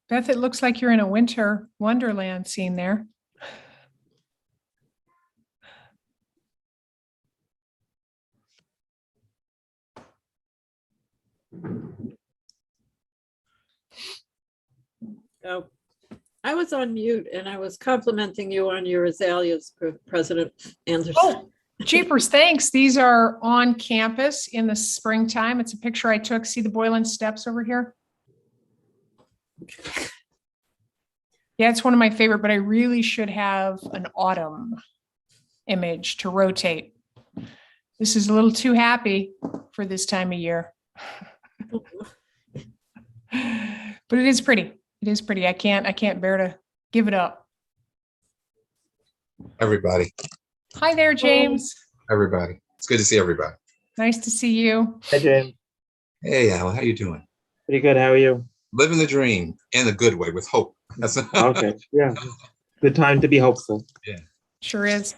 Beth, it looks like you're in a winter wonderland scene there. Oh, I was on mute and I was complimenting you on your azaleas, President Anderson. Oh, jeepers, thanks. These are on campus in the springtime. It's a picture I took. See the Boylan Steps over here? Yeah, it's one of my favorite, but I really should have an autumn image to rotate. This is a little too happy for this time of year. But it is pretty. It is pretty. I can't bear to give it up. Everybody. Hi there, James. Everybody. It's good to see everybody. Nice to see you. Hi, James. Hey, Al, how you doing? Pretty good. How are you? Living the dream in the good way with hope. That's Okay. Yeah. Good time to be hopeful. Yeah. Sure is.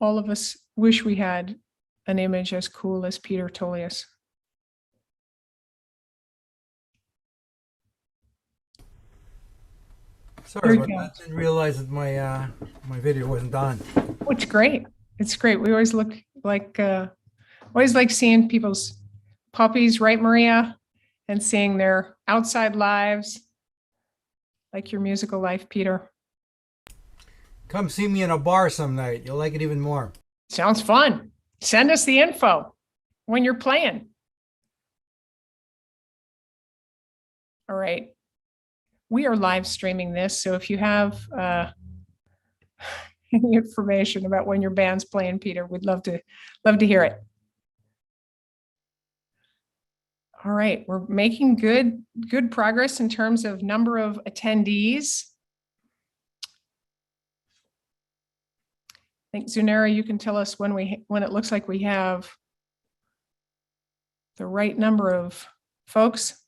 All of us wish we had an image as cool as Peter Tolius. Sorry about that. Didn't realize that my video wasn't done. Oh, it's great. It's great. We always look like always like seeing people's puppies, right, Maria? And seeing their outside lives, like your musical life, Peter. Come see me in a bar some night. You'll like it even more. Sounds fun. Send us the info when you're playing. All right. We are live streaming this, so if you have any information about when your band's playing, Peter, we'd love to hear it. All right, we're making good progress in terms of number of attendees. I think Zunera, you can tell us when it looks like we have the right number of folks.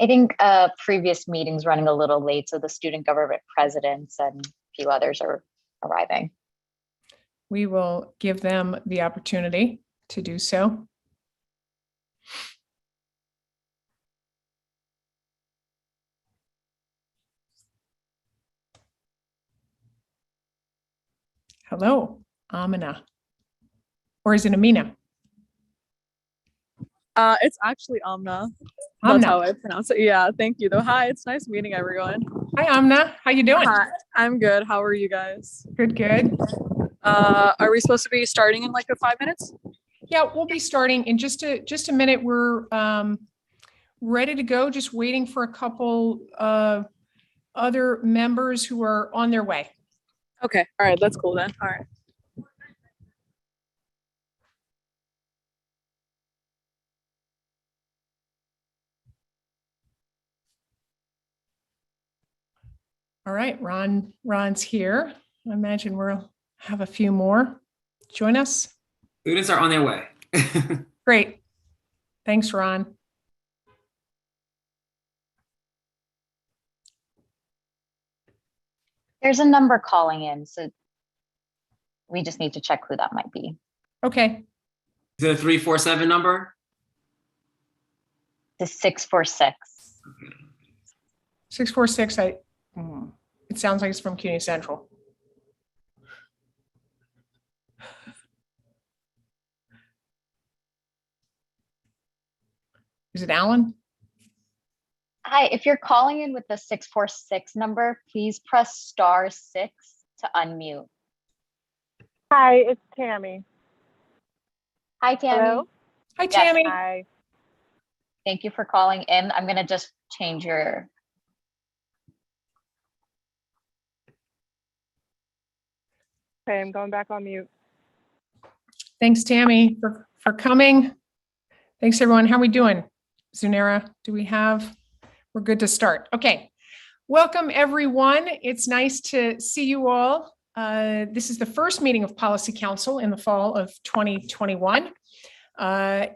I think previous meetings running a little late, so the student government presidents and a few others are arriving. We will give them the opportunity to do so. Hello, Amina. Or is it Amina? It's actually Amna. That's Amna. how I pronounce it. Yeah, thank you though. Hi, it's nice meeting everyone. Hi, Amna. How you doing? Hi, I'm good. How are you guys? Good, good. Are we supposed to be starting in like 5 minutes? Yeah, we'll be starting in just a minute. We're ready to go, just waiting for a couple other members who are on their way. Okay, all right, that's cool then. All right. All right, Ron's here. I imagine we'll have a few more join us. Students are on their way. Great. Thanks, Ron. There's a number calling in, so we just need to check who that might be. Okay. Is it a 347 number? The 646. 646, it sounds like it's from CUNY Central. Is it Alan? Hi, if you're calling in with the 646 number, please press *6 to unmute. Hi, it's Tammy. Hi, Tammy. Hello? Hi, Tammy. Hi. thank you for calling in. I'm gonna just change your. Okay, I'm going back on mute. Thanks, Tammy, for coming. Thanks, everyone. How are we doing? Zunera, we're good to start. Okay. Welcome, everyone. It's nice to see you all. This is the first meeting of Policy Council in the fall of 2021. The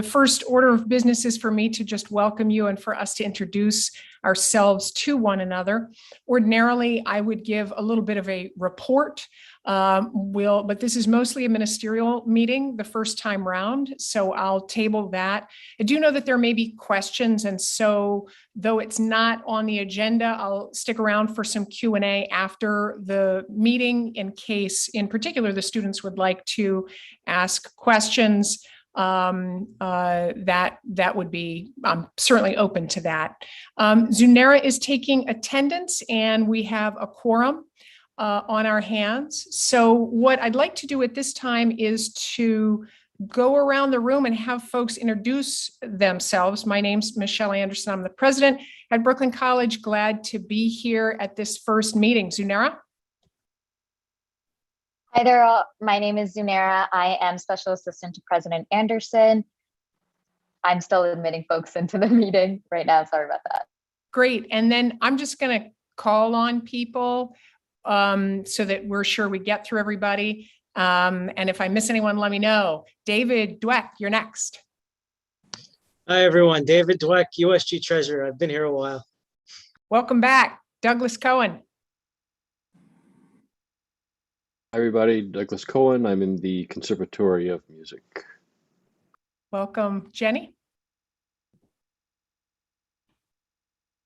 first order of business is for me to just welcome you and for us to introduce ourselves to one another. Ordinarily, I would give a little bit of a report, but this is mostly a ministerial meeting the first time round, so I'll table that. I do know that there may be questions, and so though it's not on the agenda, I'll stick around for some Q&A after the meeting in case, in particular, the students would like to ask questions. That would be, I'm certainly open to that. Zunera is taking attendance and we have a quorum on our hands. So what I'd like to do at this time is to go around the room and have folks introduce themselves. My name's Michelle Anderson. I'm the president at Brooklyn College. Glad to be here at this first meeting. Zunera? Hi there, all. My name is Zunera. I am Special Assistant to President Anderson. I'm still admitting folks into the meeting right now. Sorry about that. Great. And then I'm just going to call on people so that we're sure we get through everybody. And if I miss anyone, let me know. David Dweck, you're next. Hi, everyone. David Dweck, USG Treasurer. I've been here a while. Welcome back. Douglas Cohen. Hi, everybody. Douglas Cohen. I'm in the Conservatory of Music. Welcome, Jenny.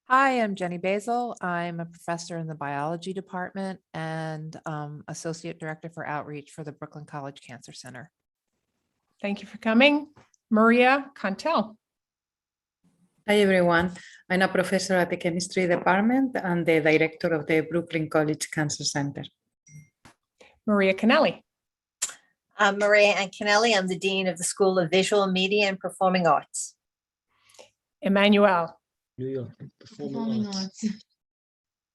Hi, I'm Jenny Basil. I'm a professor in the biology department and associate director for outreach for the Brooklyn College Cancer Center. Thank you for coming. Maria Cantel. Hi, everyone. I'm a professor at the chemistry department and the director of the Brooklyn College Cancer Center. Maria Canelli. I'm Maria Ann Canelli. I'm the Dean of the School of Visual Media and Performing Arts. Emmanuel. New York. Performing Arts.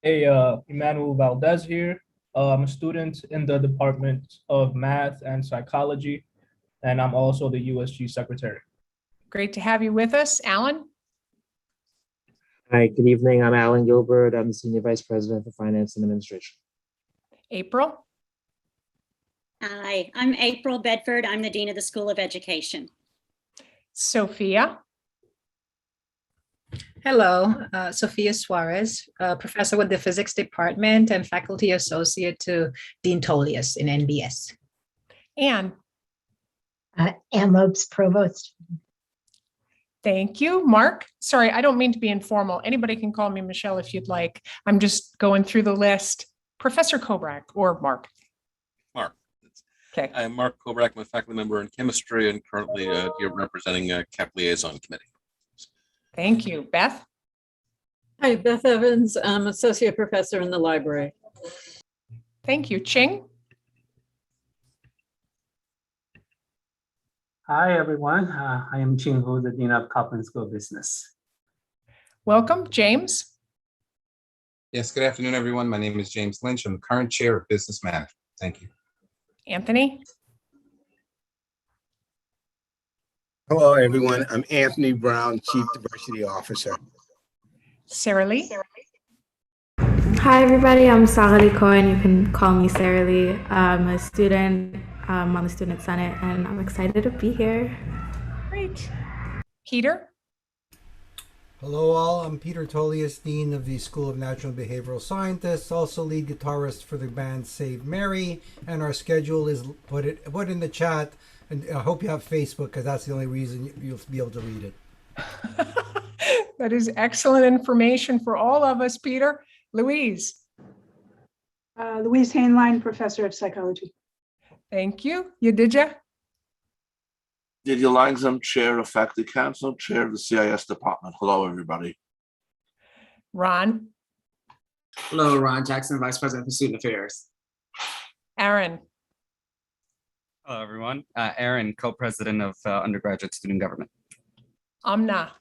Hey, Emmanuel Valdez here. I'm a student in the Department of Math and Psychology, and I'm also the USG Secretary. Great to have you with us. Alan? Hi, good evening. I'm Alan Gilbert. I'm the Senior Vice President for Finance and Administration. April? Hi, I'm April Bedford. I'm the Dean of the School of Education. Sophia? Hello, Sophia Suarez, professor with the Physics Department and faculty associate to Dean Tolius in NBS. Anne? Anne Lopes, Provost. Thank you. Mark? Sorry, I don't mean to be informal. Anybody can call me Michelle if you'd like. I'm just going through the list. Professor Kobrak or Mark? Mark. Okay. I'm Mark Kobrak. I'm a faculty member in chemistry and currently here representing CAP Liaison Committee. Thank you. Beth? Hi, Beth Evans. I'm associate professor in the library. Thank you. Ching? Hi, everyone. I am Ching Hu, the Dean of Kaplan School of Business. Welcome. James? Yes, good afternoon, everyone. My name is James Lynch. I'm the current chair of business management. Thank you. Anthony? Hello, everyone. I'm Anthony Brown, Chief Diversity Officer. Sarah Lee? Hi, everybody. I'm Sarah Lee Cohen. You can call me Sarah Lee. I'm a student on the Student Senate, and I'm excited to be here. Great. Peter? Hello, all. I'm Peter Tolius, Dean of the School of Natural and Behavioral Scientists, also lead guitarist for the band Save Mary, and our schedule is put in the chat. And I hope you have Facebook because that's the only reason you'll be able to read it. That is excellent information for all of us, Peter. Louise? Louise Hainline, Professor of Psychology. Thank you. Yadidja? Didier Langsam, Chair of Faculty Council, Chair of the CIS Department. Hello, everybody. Ron? Hello, Ron Jackson, Vice President for Student Affairs. Aaron? Hello, everyone. Aaron, Co-President of Undergraduate Student Government. Amna.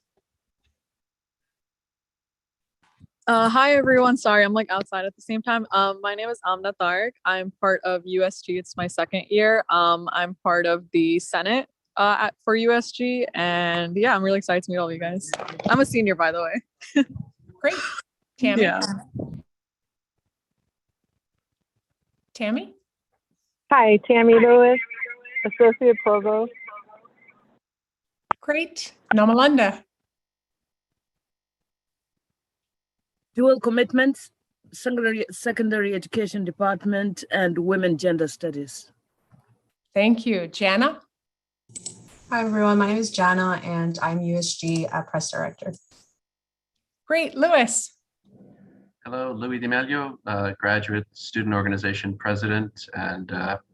Hi everyone. Sorry, I'm like outside at the same time. My name is Amna Thark. I'm part of USG. It's my second year. I'm part of the Senate for USG, and yeah, I'm really excited to meet all of you guys. I'm a senior, by the way. Great. Tammy? Yeah. Tammy? Hi, Tammy Lewis, Associate Provost. Great. Namalanda? Dual commitments, secondary education department, and women gender studies. Thank you. Jana? Hi, everyone. My name is Jana, and I'm USG Press Director. Great. Lewis? Hello, Louis D'Amelio, graduate student organization president and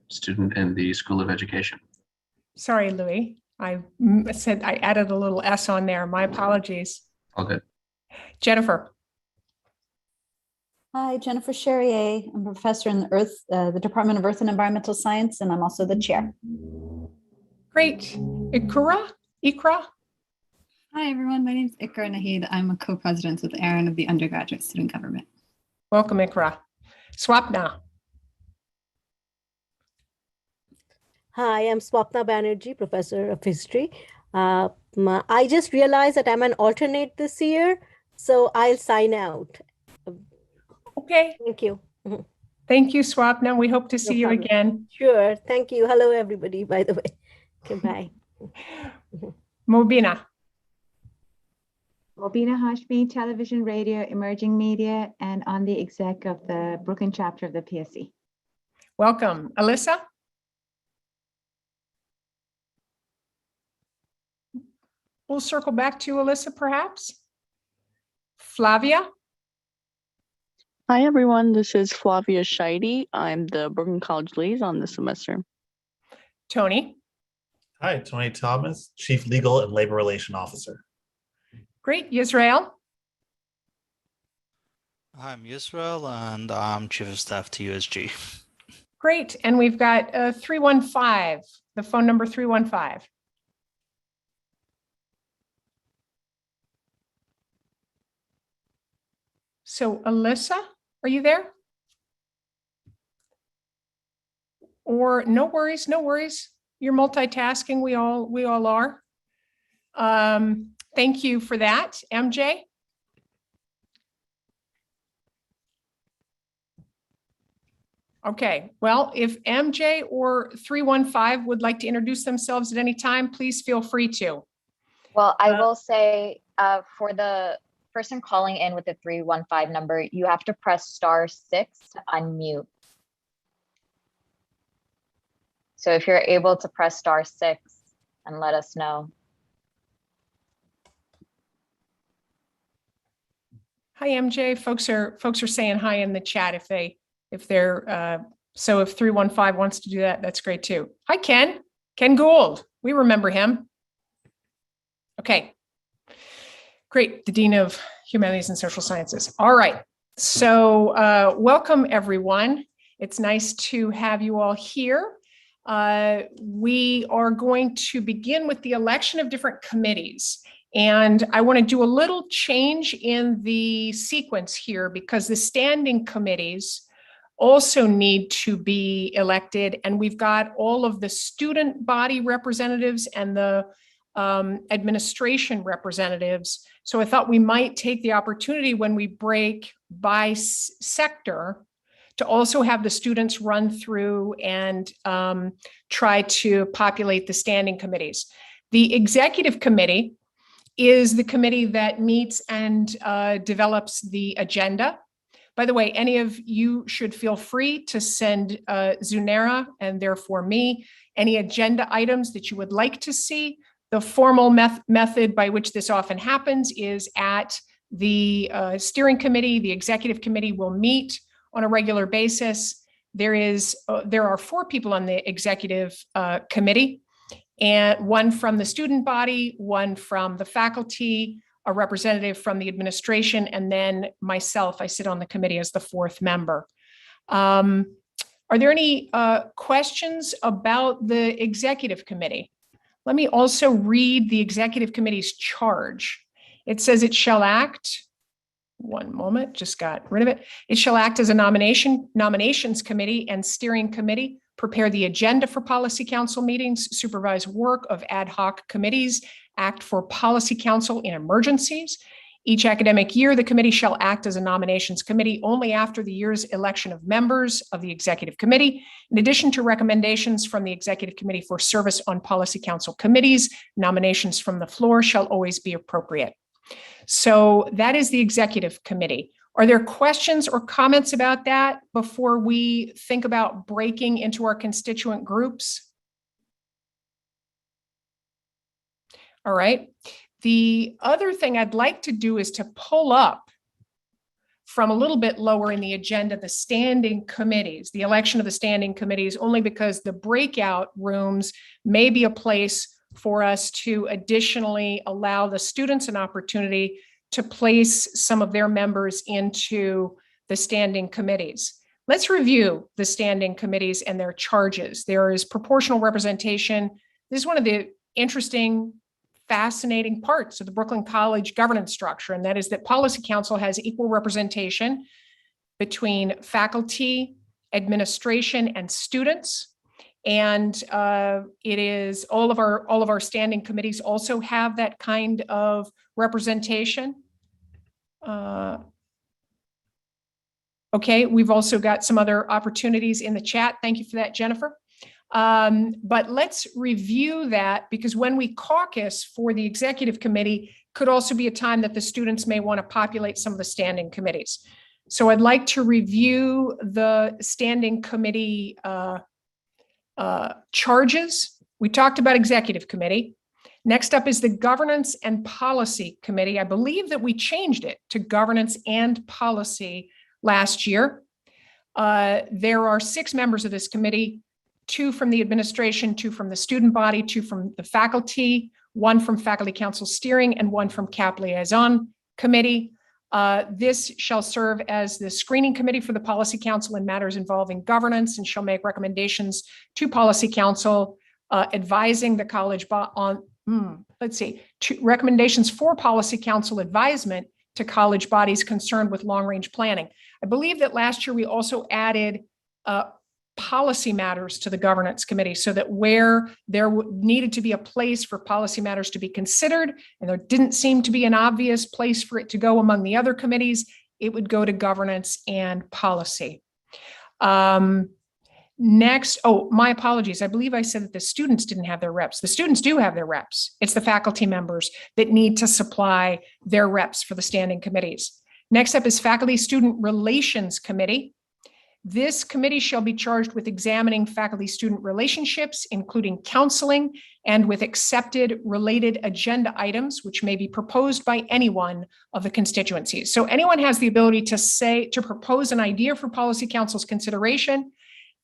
student in the School of Education. Sorry, Louis. I said I added a little S on there. My apologies. All good. Jennifer? Hi, Jennifer Charrier. I'm a professor in the Department of Earth and Environmental Science, and I'm also the chair. Great. Ikra? Hi, everyone. My name is Ikra Nahid. I'm a co-president with Aaron of the Undergraduate Student Government. Welcome, Ikra. Swapna? Hi, I'm Swapna Banerjee, Professor of History. I just realized that I'm an alternate this year, so I'll sign out. Okay. Thank you. Thank you, Swapna. We hope to see you problem. again. Sure. Thank you. Hello, everybody, by the way. Okay, bye. Mobina? Mobina Hashmi, Television, Radio, Emerging Media, and on the exec of the Brooklyn chapter of the PSC. Welcome. Alyssa? We'll circle back to Alyssa, perhaps. Flavia? Hi, everyone. This is Flavia Scheide. I'm the Brooklyn College liaison this semester. Tony? Hi, Tony Thomas, Chief Legal and Labor Relation Officer. Great. Yisrael? I'm Yisrael, and I'm Chief of Staff to USG. Great. And we've got 315, the phone number 315. So Alyssa, are you there? Or no worries, no worries. You're multitasking. We all are. Thank you for that. MJ? Okay, well, if MJ or 315 would like to introduce themselves at any time, please feel free to. Well, I will say for the person calling in with the 315 number, you have to press *6 to unmute. So if you're able to press *6 and let us know. Hi, MJ. Folks are saying hi in the chat if they're so if 315 wants to do that, that's great too. Hi, Ken Gould. We remember him. Okay. Great, the Dean of Humanities and Social Sciences. All right, so welcome everyone. It's nice to have you all here. We are going to begin with the election of different committees. And I want to do a little change in the sequence here because the standing committees also need to be elected. And we've got all of the student body representatives and the administration representatives. So I thought we might take the opportunity when we break by sector to also have the students run through and try to populate the standing committees. The executive committee is the committee that meets and develops the agenda. By the way, any of you should feel free to send Zunera and therefore me any agenda items that you would like to see. The formal method by which this often happens is at the steering committee. The executive committee will meet on a regular basis. There are 4 people on the executive committee, and 1 from the student body, 1 from the faculty, a representative from the administration, and then myself. I sit on the committee as the 4th member. Are there any questions about the executive committee? Let me also read the executive committee's charge. It says it shall act, one moment, just got rid of it. It shall act as a nominations committee and steering committee, prepare the agenda for policy council meetings, supervise work of ad hoc committees, act for policy council in emergencies. Each academic year, the committee shall act as a nominations committee only after the year's election of members of the executive committee. In addition to recommendations from the executive committee for service on policy council committees, nominations from the floor shall always be appropriate. So that is the executive committee. Are there questions or comments about that before we think about breaking into our constituent groups? All right. The other thing I'd like to do is to pull up from a little bit lower in the agenda, the standing committees, the election of the standing committees, only because the breakout rooms may be a place for us to additionally allow the students an opportunity to place some of their members into the standing committees. Let's review the standing committees and their charges. There is proportional representation. This is one of the interesting, fascinating parts of the Brooklyn College governance structure, and that is that Policy Council has equal representation between faculty, administration, and students. And it is all of our standing committees also have that kind of representation. Okay, we've also got some other opportunities in the chat. Thank you for that, Jennifer. But let's review that, because when we caucus for the executive committee could also be a time that the students may want to populate some of the standing committees. So I'd like to review the standing committee charges. We talked about executive committee. Next up is the governance and policy committee. I believe that we changed it to governance and policy last year. There are 6 members of this committee, 2 from the administration, 2 from the student body, 2 from the faculty, 1 from faculty council steering, and 1 from CAP liaison committee. This shall serve as the screening committee for the policy council in matters involving governance, and shall make recommendations to policy council, advising the college on, recommendations for policy council advisement to college bodies concerned with long-range planning. I believe that last year we also added policy matters to the governance committee, so that where there needed to be a place for policy matters to be considered, and there didn't seem to be an obvious place for it to go among the other committees, it would go to governance and policy. Next, my apologies. I believe I said that the students didn't have their reps. The students do have their reps. It's the faculty members that need to supply their reps for the standing committees. Next up is Faculty Student Relations Committee. This committee shall be charged with examining faculty-student relationships, including counseling, and with accepted related agenda items, which may be proposed by anyone of the constituencies. So anyone has the ability to propose an idea for policy council's consideration.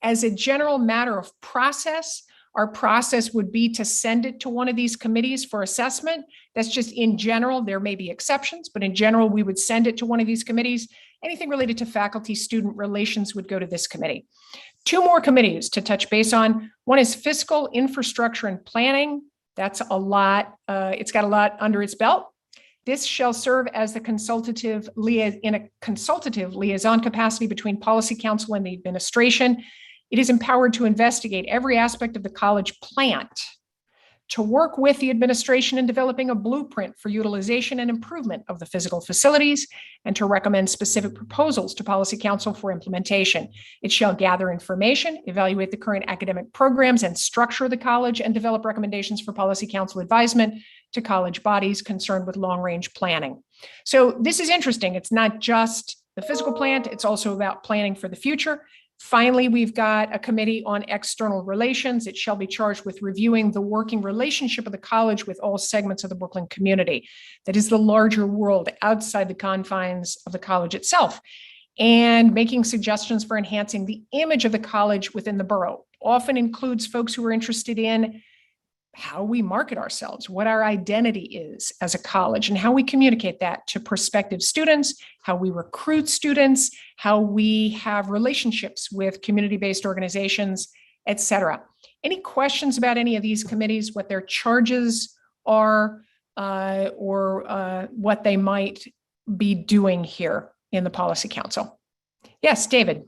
As a general matter of process, our process would be to send it to one of these committees for assessment. That's just in general. There may be exceptions, but in general, we would send it to one of these committees. Anything related to faculty-student relations would go to this committee. 2 more committees to touch base on. One is Fiscal, Infrastructure, and Planning. That's a lot. It's got a lot under its belt. This shall serve as the consultative liaison capacity between policy council and the administration. It is empowered to investigate every aspect of the college plant, to work with the administration in developing a blueprint for utilization and improvement of the physical facilities, and to recommend specific proposals to policy council for implementation. It shall gather information, evaluate the current academic programs and structure of the college, and develop recommendations for policy council advisement to college bodies concerned with long-range planning. So this is interesting. It's not just the physical plant, it's also about planning for the future. Finally, we've got a committee on external relations. It shall be charged with reviewing the working relationship of the college with all segments of the Brooklyn community. That is the larger world outside the confines of the college itself, and making suggestions for enhancing the image of the college within the borough. Often includes folks who are interested in how we market ourselves, what our identity is as a college, and how we communicate that to prospective students, how we recruit students, how we have relationships with community-based organizations, etc. Any questions about any of these committees, what their charges are, or what they might be doing here in the Policy Council? Yes, David.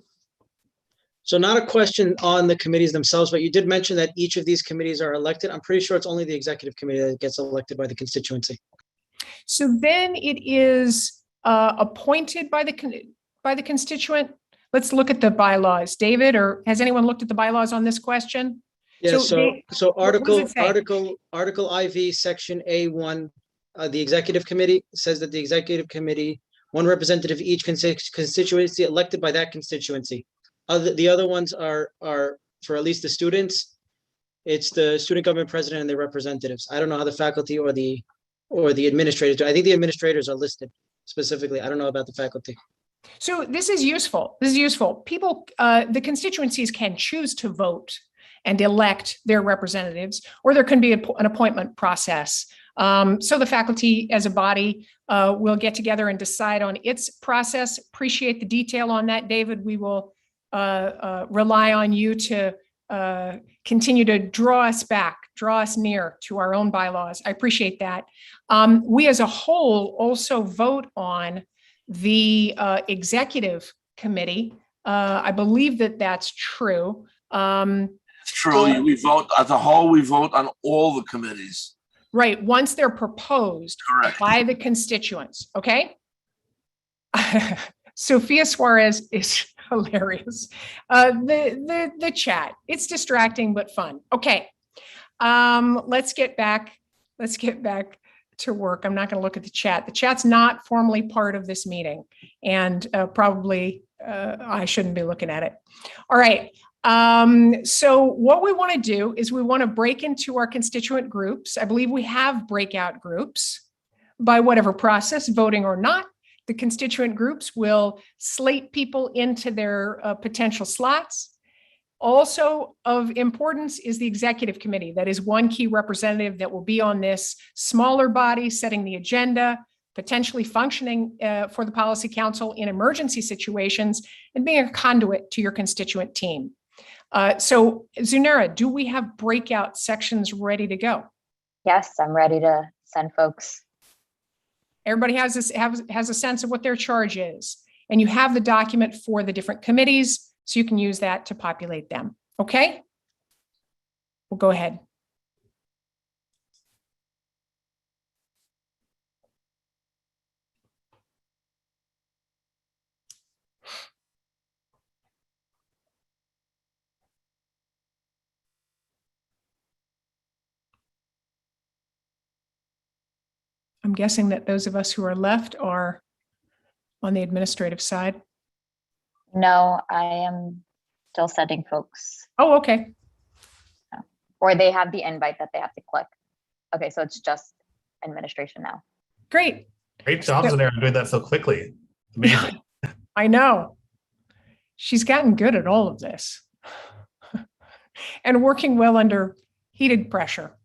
So not a question on the committees themselves, but you did mention that each of these committees are elected. I'm pretty sure it's only the executive committee that gets elected by the constituency. So then it is appointed by the constituent. Let's look at the bylaws. David, or has anyone looked at the bylaws on this question? Yeah, what does Article it say? IV, Section A1, the executive committee says that the executive committee, one representative each constituency elected by that constituency. The other ones are for at least the students. It's the student government president and their representatives. I don't know how the faculty or the administrators do. I think the administrators are listed specifically. I don't know about the faculty. So this is useful. This is useful. People, the constituencies can choose to vote and elect their representatives, or there can be an appointment process. So the faculty as a body will get together and decide on its process. Appreciate the detail on that, David. We will rely on you to continue to draw us near to our own bylaws. I appreciate that. We as a whole also vote on the executive committee. I believe that that's true. It's true. We vote as a whole. We vote on all the committees. Right. Once they're proposed Correct. by the constituents. Okay. Sophia Suarez is hilarious. The chat. It's distracting but fun. Okay. Let's get back to work. I'm not going to look at the chat. The chat's not formally part of this meeting, and probably I shouldn't be looking at it. All right. So what we want to do is we want to break into our constituent groups. I believe we have breakout groups by whatever process, voting or not. The constituent groups will slate people into their potential slots. Also of importance is the executive committee. That is one key representative that will be on this smaller body, setting the agenda, potentially functioning for the Policy Council in emergency situations, and being a conduit to your constituent team. So Zunera, do we have breakout sections ready to go? Yes, I'm ready to send folks. Everybody has a sense of what their charge is, and you have the document for the different committees, so you can use that to populate them. Okay? We'll go ahead. I'm guessing that those of us who are left are on the administrative side. No, I am still sending folks. Oh, okay. Or they have the invite that they have to click. Okay, so it's just administration now. Great. Great job, Zanera, doing that so quickly. Amazing. I know. She's gotten good at all of this and working well under heated pressure.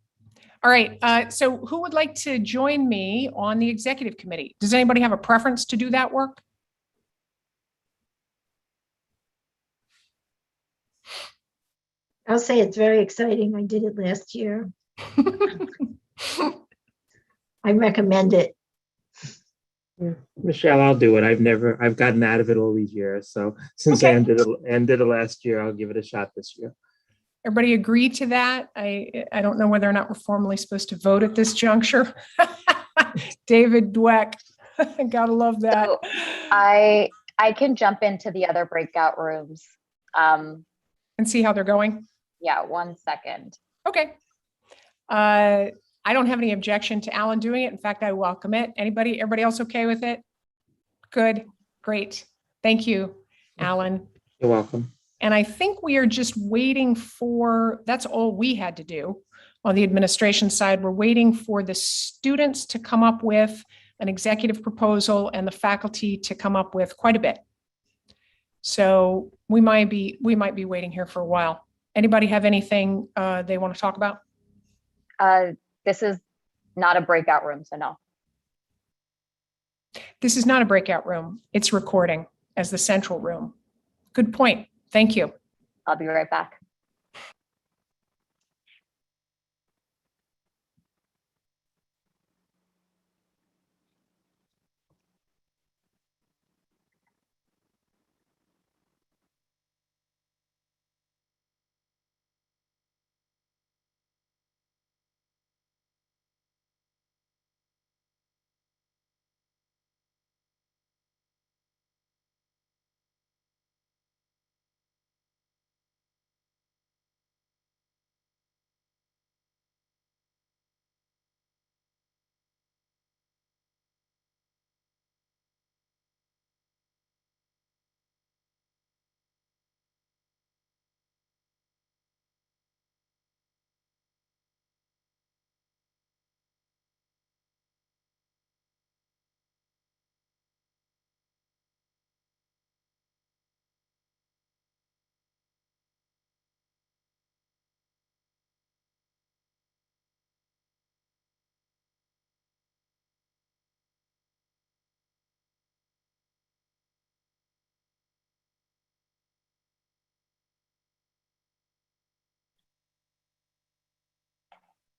All right. So who would like to join me on the executive committee? Does anybody have a preference to do that work? I'll say it's very exciting. I did it last year. I recommend it. Yeah. Michelle, I'll do it. I've gotten out of it all these years. So since I ended it last year, I'll give it a shot this year. Everybody agree to that? I don't know whether or not we're formally supposed to vote at this juncture. David Dweck, gotta love that. So I can jump into the other breakout rooms. And see how they're going? Yeah, 1 second. Okay. I don't have any objection to Alan doing it. In fact, I welcome it. Everybody else okay with it? Good, great. Thank you, Alan. You're welcome. And I think we are just waiting for, that's all we had to do on the administration side. We're waiting for the students to come up with an executive proposal and the faculty to come up with quite a bit. So we might be waiting here for a while. Anybody have anything they want to talk about? This is not a breakout room, so no. This is not a breakout room. It's recording as the central room. Good point. Thank you. I'll be right back.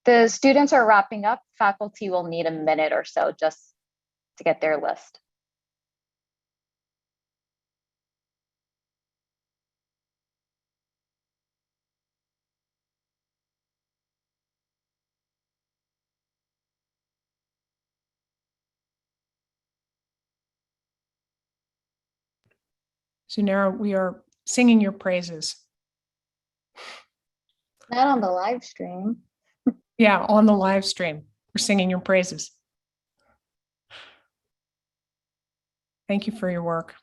The students are wrapping up. Faculty will need a minute or so just to get their list. Sunera, we are singing your praises. Not on the live stream. Yeah, on the live stream, we're singing your praises. Thank you for your work.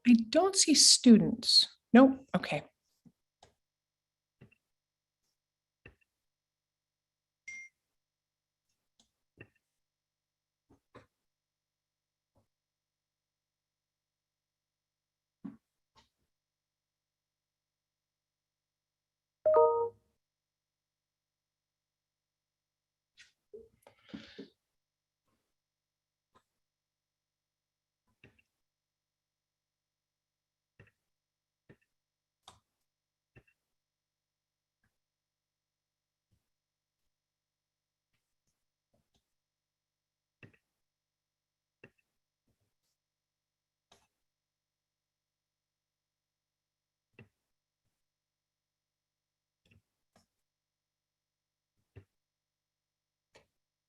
I don't see students. Nope. Okay.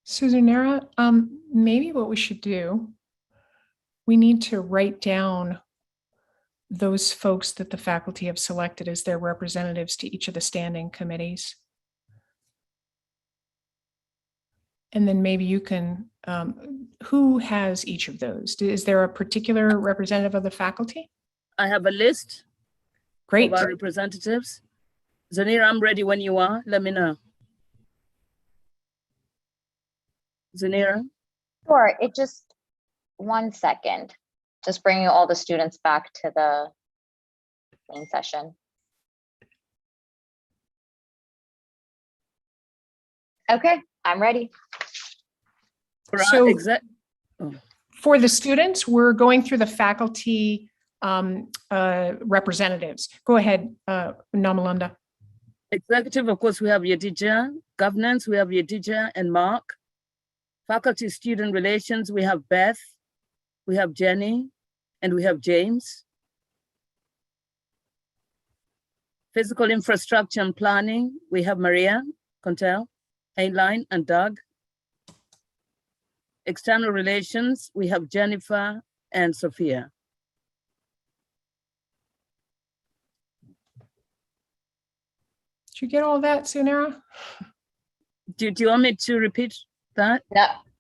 Susanera, maybe what we should do, we need to write down those folks that the faculty have selected as their representatives to each of the standing committees. And then maybe you can, who has each of those? Is there a particular representative of the faculty? I have a list. Great. Of our representatives. Zanira, I'm ready when you are. Let me know. Zanira? Sure, it just 1 second. Just bringing all the students back to the main session. Okay, I'm ready. So for the students, we're going through the faculty representatives. Go ahead, Namalanda. Executive, of course, we have Yadija. Governance, we have Yadija and Mark. Faculty student relations, we have Beth, we have Jenny, and we have James. Physical infrastructure and planning, we have Maria Contel, Heinlein, and Doug. External Relations, we have Jennifer and Sophia. Did you get all that, Sunera? Do you want me to repeat that?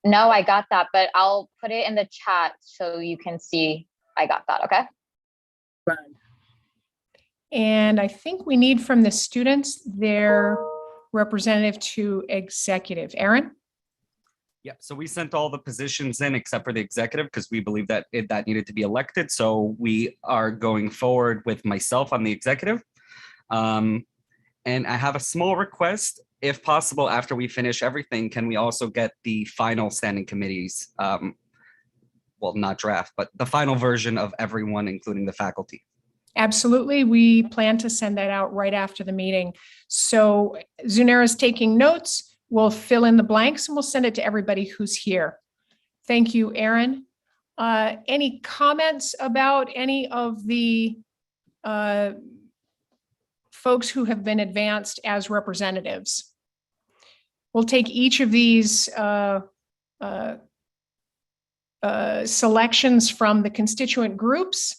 No, I got that, but I'll put it in the chat so you can see I got that, okay? Right. And I think we need from the students their representative to executive. Aaron? Yeah, so we sent all the positions in except for the executive because we believe that that needed to be elected. So we are going forward with myself on the executive. And I have a small request. If possible, after we finish everything, can we also get the final standing committees? Well, not draft, but the final version of everyone, including the faculty. Absolutely. We plan to send that out right after the meeting. So Zunera's taking notes. We'll fill in the blanks and we'll send it to everybody who's here. Thank you, Aaron. Any comments about any of the folks who have been advanced as representatives? We'll take each of these selections from the constituent groups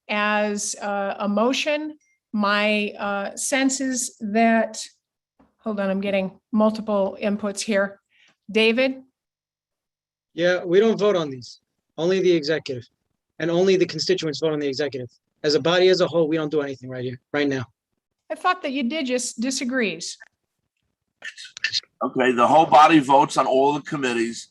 as a motion. My sense is that, hold on, I'm getting multiple inputs here. David? Yeah, we don't vote on these. Only the executive. And only the constituents vote on the executive. As a body as a whole, we don't do anything right here, right now. I thought that you did, just disagrees. Okay, the whole body votes on all the committees,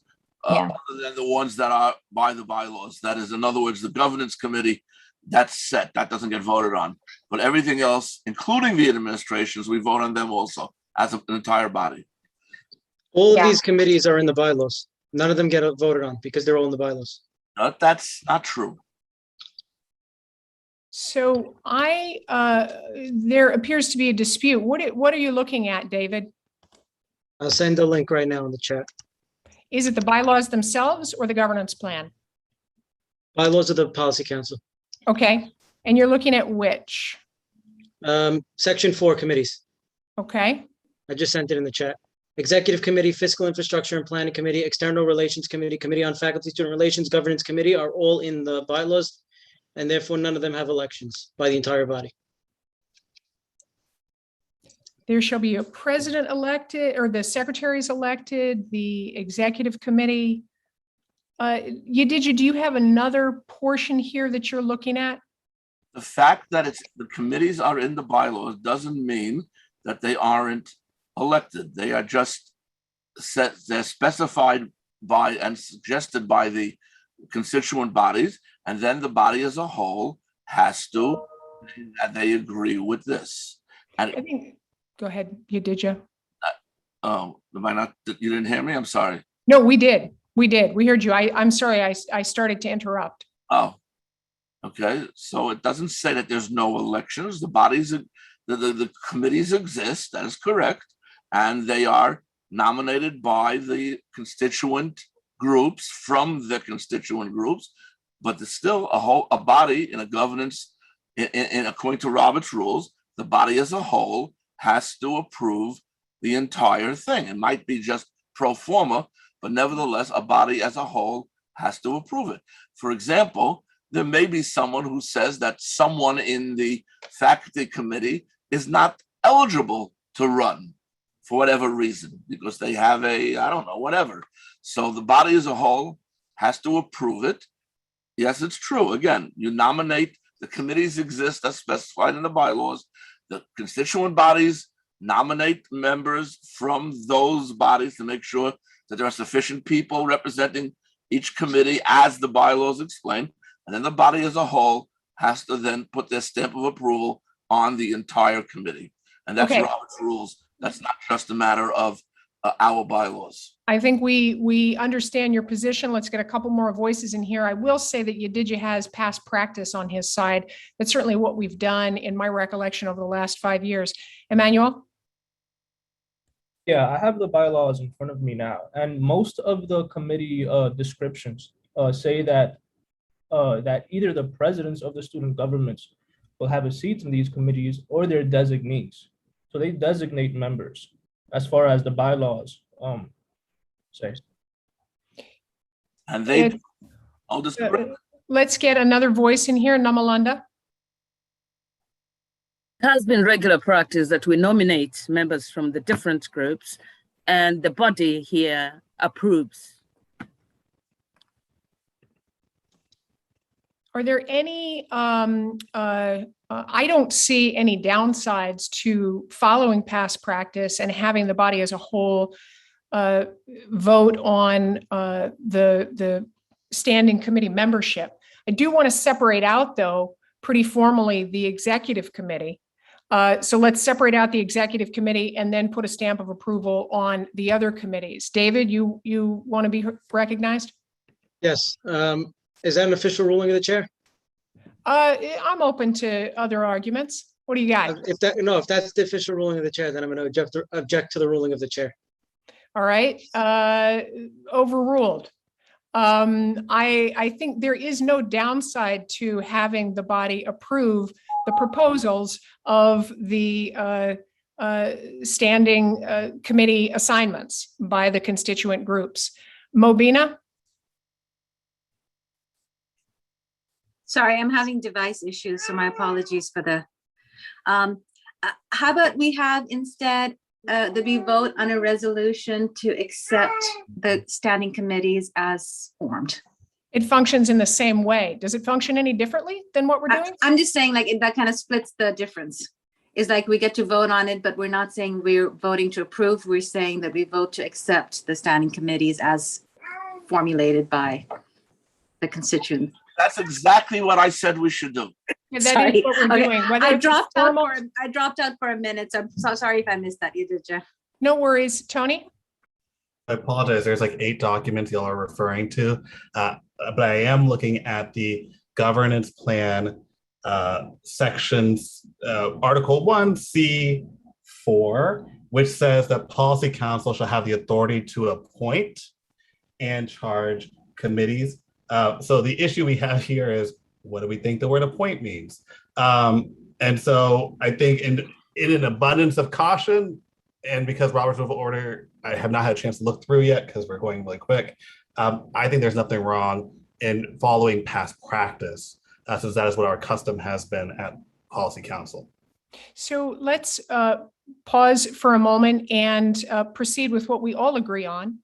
Yeah. other than the ones that are by the bylaws. That is, in other words, the governance committee, that's set. That doesn't get voted on. But everything else, including the administrations, we vote on them also as an entire body. All of these committees are in the bylaws. None of them get voted on because they're all in the bylaws. That's not true. So there appears to be a dispute. What are you looking at, David? I'll send a link right now in the chat. Is it the bylaws themselves or the governance plan? Bylaws of the policy council. Okay, and you're looking at which? Section 4 committees. Okay, I just sent it in the chat. Executive Committee, Fiscal Infrastructure and Planning Committee, External Relations Committee, Committee on Faculty Student Relations, Governance Committee are all in the bylaws, and therefore none of them have elections by the entire body. there shall be a president elected, or the secretaries elected, the executive committee. Do you have another portion here that you're looking at? The fact that the committees are in the bylaws doesn't mean that they aren't elected. They are just set, they're specified by and suggested by the constituent bodies, and then the body as a whole has to, and they agree with this. And I think, go ahead, did you? oh, am I not, you didn't hear me? I'm sorry. No, we did. We heard you. I'm sorry, I started to interrupt. Oh, okay. So it doesn't say that there's no elections. The bodies, the committees exist, that is correct. And they are nominated by the constituent groups from the constituent groups, but there's still a body in a governance, in according to Robert's rules, the body as a whole has to approve the entire thing. It might be just pro forma, but nevertheless, a body as a whole has to approve it. For example, there may be someone who says that someone in the faculty committee is not eligible to run for whatever reason, because they have I don't know, whatever. So the body as a whole has to approve it. Yes, it's true. Again, you nominate, the committees exist as specified in the bylaws. The constituent bodies nominate members from those bodies to make sure that there are sufficient people representing each committee as the bylaws explain. And then the body as a whole has to then put their stamp of approval on the entire committee. And that's Robert's rules. That's not just a matter of our bylaws. I think we understand your position. Let's get a couple more voices in here. I will say that Yadidja has past practice on his side. That's certainly what we've done in my recollection over the last 5 years. Emmanuel? Yeah, I have the bylaws in front of me now, and most of the committee descriptions say that that either the presidents of the student governments will have a seat in these committees or their designees. So they designate members as far as the bylaws say. And they, It- I'll disagree. Let's get another voice in here, Namalanda. It has been regular practice that we nominate members from the different groups and the body here approves. Are there any, I don't see any downsides to following past practice and having the body as a whole vote on the standing committee membership. I do want to separate out, though, pretty formally, the executive committee. So let's separate out the executive committee and then put a stamp of approval on the other committees. David, you want to be recognized? Yes. Is that an official ruling of the chair? I'm open to other arguments. What do you got? If that's the official ruling of the chair, then I'm going to object to the ruling of the chair. All right, overruled. I think there is no downside to having the body approve the proposals of the standing committee assignments by the constituent groups. Mobina? Sorry, I'm having device issues, so my apologies for the. How about we have instead that we vote on a resolution to accept the standing committees as formed? It functions in the same way. Does it function any differently than what we're doing? I'm just saying, like, that kind of splits the difference. It's like we get to vote on it, but we're not saying we're voting to approve. We're saying that we vote to accept the standing committees as formulated by the constituents. That's exactly what I said we should do. Yeah, that is what we're doing. Whether I it's dropped formal- out for a minute. So I'm so sorry if I missed that. You did, Jeff. No worries. Tony? I apologize. There's like 8 documents y'all are referring to, but I am looking at the governance plan sections, Article 1C4, which says that Policy Council shall have the authority to appoint and charge committees. So the issue we have here is, what do we think the word appoint means? And so I think in an abundance of caution, and because Robert's Rule of Order, I have not had a chance to look through yet because we're going really quick. I think there's nothing wrong in following past practice, since that is what our custom has been at Policy Council. So let's pause for a moment and proceed with what we all agree on.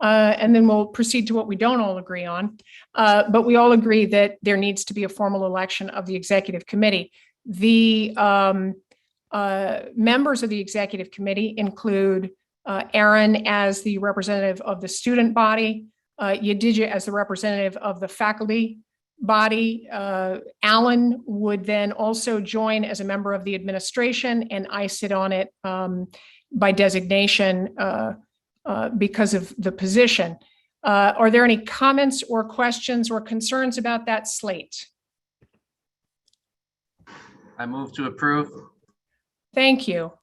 And then we'll proceed to what we don't all agree on. But we all agree that there needs to be a formal election of the executive committee. The members of the executive committee include Aaron as the representative of the student body, Yadidja as the representative of the faculty body. Alan would then also join as a member of the administration, and I sit on it by designation because of the position. Are there any comments or questions or concerns about that slate? I move to approve. Thank you.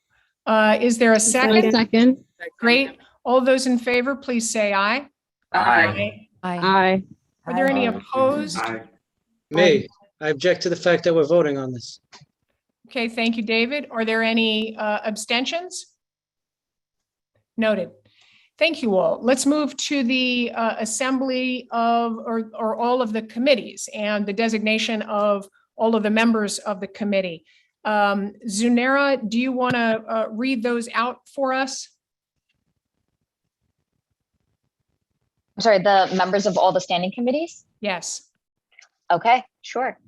Is there a second? Second. Great. All those in favor, please say aye. Aye. Aye. Are there any opposed? May, I object to the fact that we're voting on this. Okay, thank you, David. Are there any abstentions? Noted. Thank you all. Let's move to the assembly of, or all of the committees and the designation of all of the members of the committee. Zunera, do you want to read those out for us? I'm sorry, the members of all the standing committees? Yes. Okay, sure.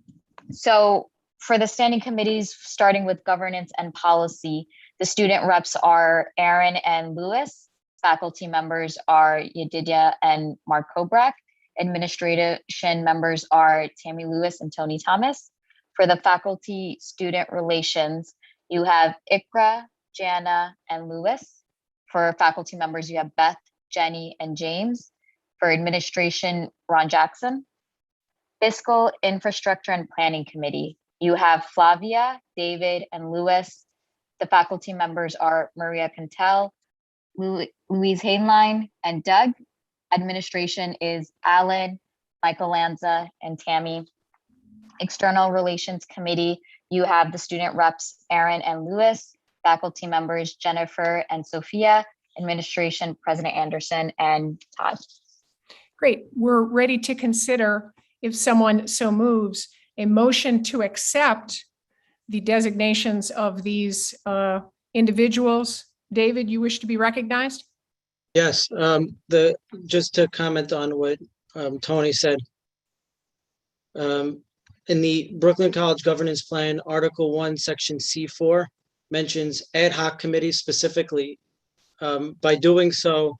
So for the standing committees, starting with governance and policy, the student reps are Aaron and Lewis. Faculty members are Yadidja and Mark Kobrak. Administration members are Tammy Lewis and Tony Thomas. For the faculty student relations, you have Ikra, Jana, and Lewis. For faculty members, you have Beth, Jenny, and James. For administration, Ron Jackson. Fiscal, Infrastructure, and Planning Committee, you have Flavia, David, and Lewis. The faculty members are Maria Cantel, Louise Hainline, and Doug. Administration is Alan, Michael Lanza, and Tammy. External Relations Committee, you have the student reps Aaron and Lewis, faculty members Jennifer and Sophia, administration President Anderson and Todd. Great. We're ready to consider, if someone so moves, a motion to accept the designations of these individuals. David, you wish to be recognized? Yes, just to comment on what Tony said. In the Brooklyn College Governance Plan, Article 1, Section C4 mentions ad hoc committees specifically. By doing so,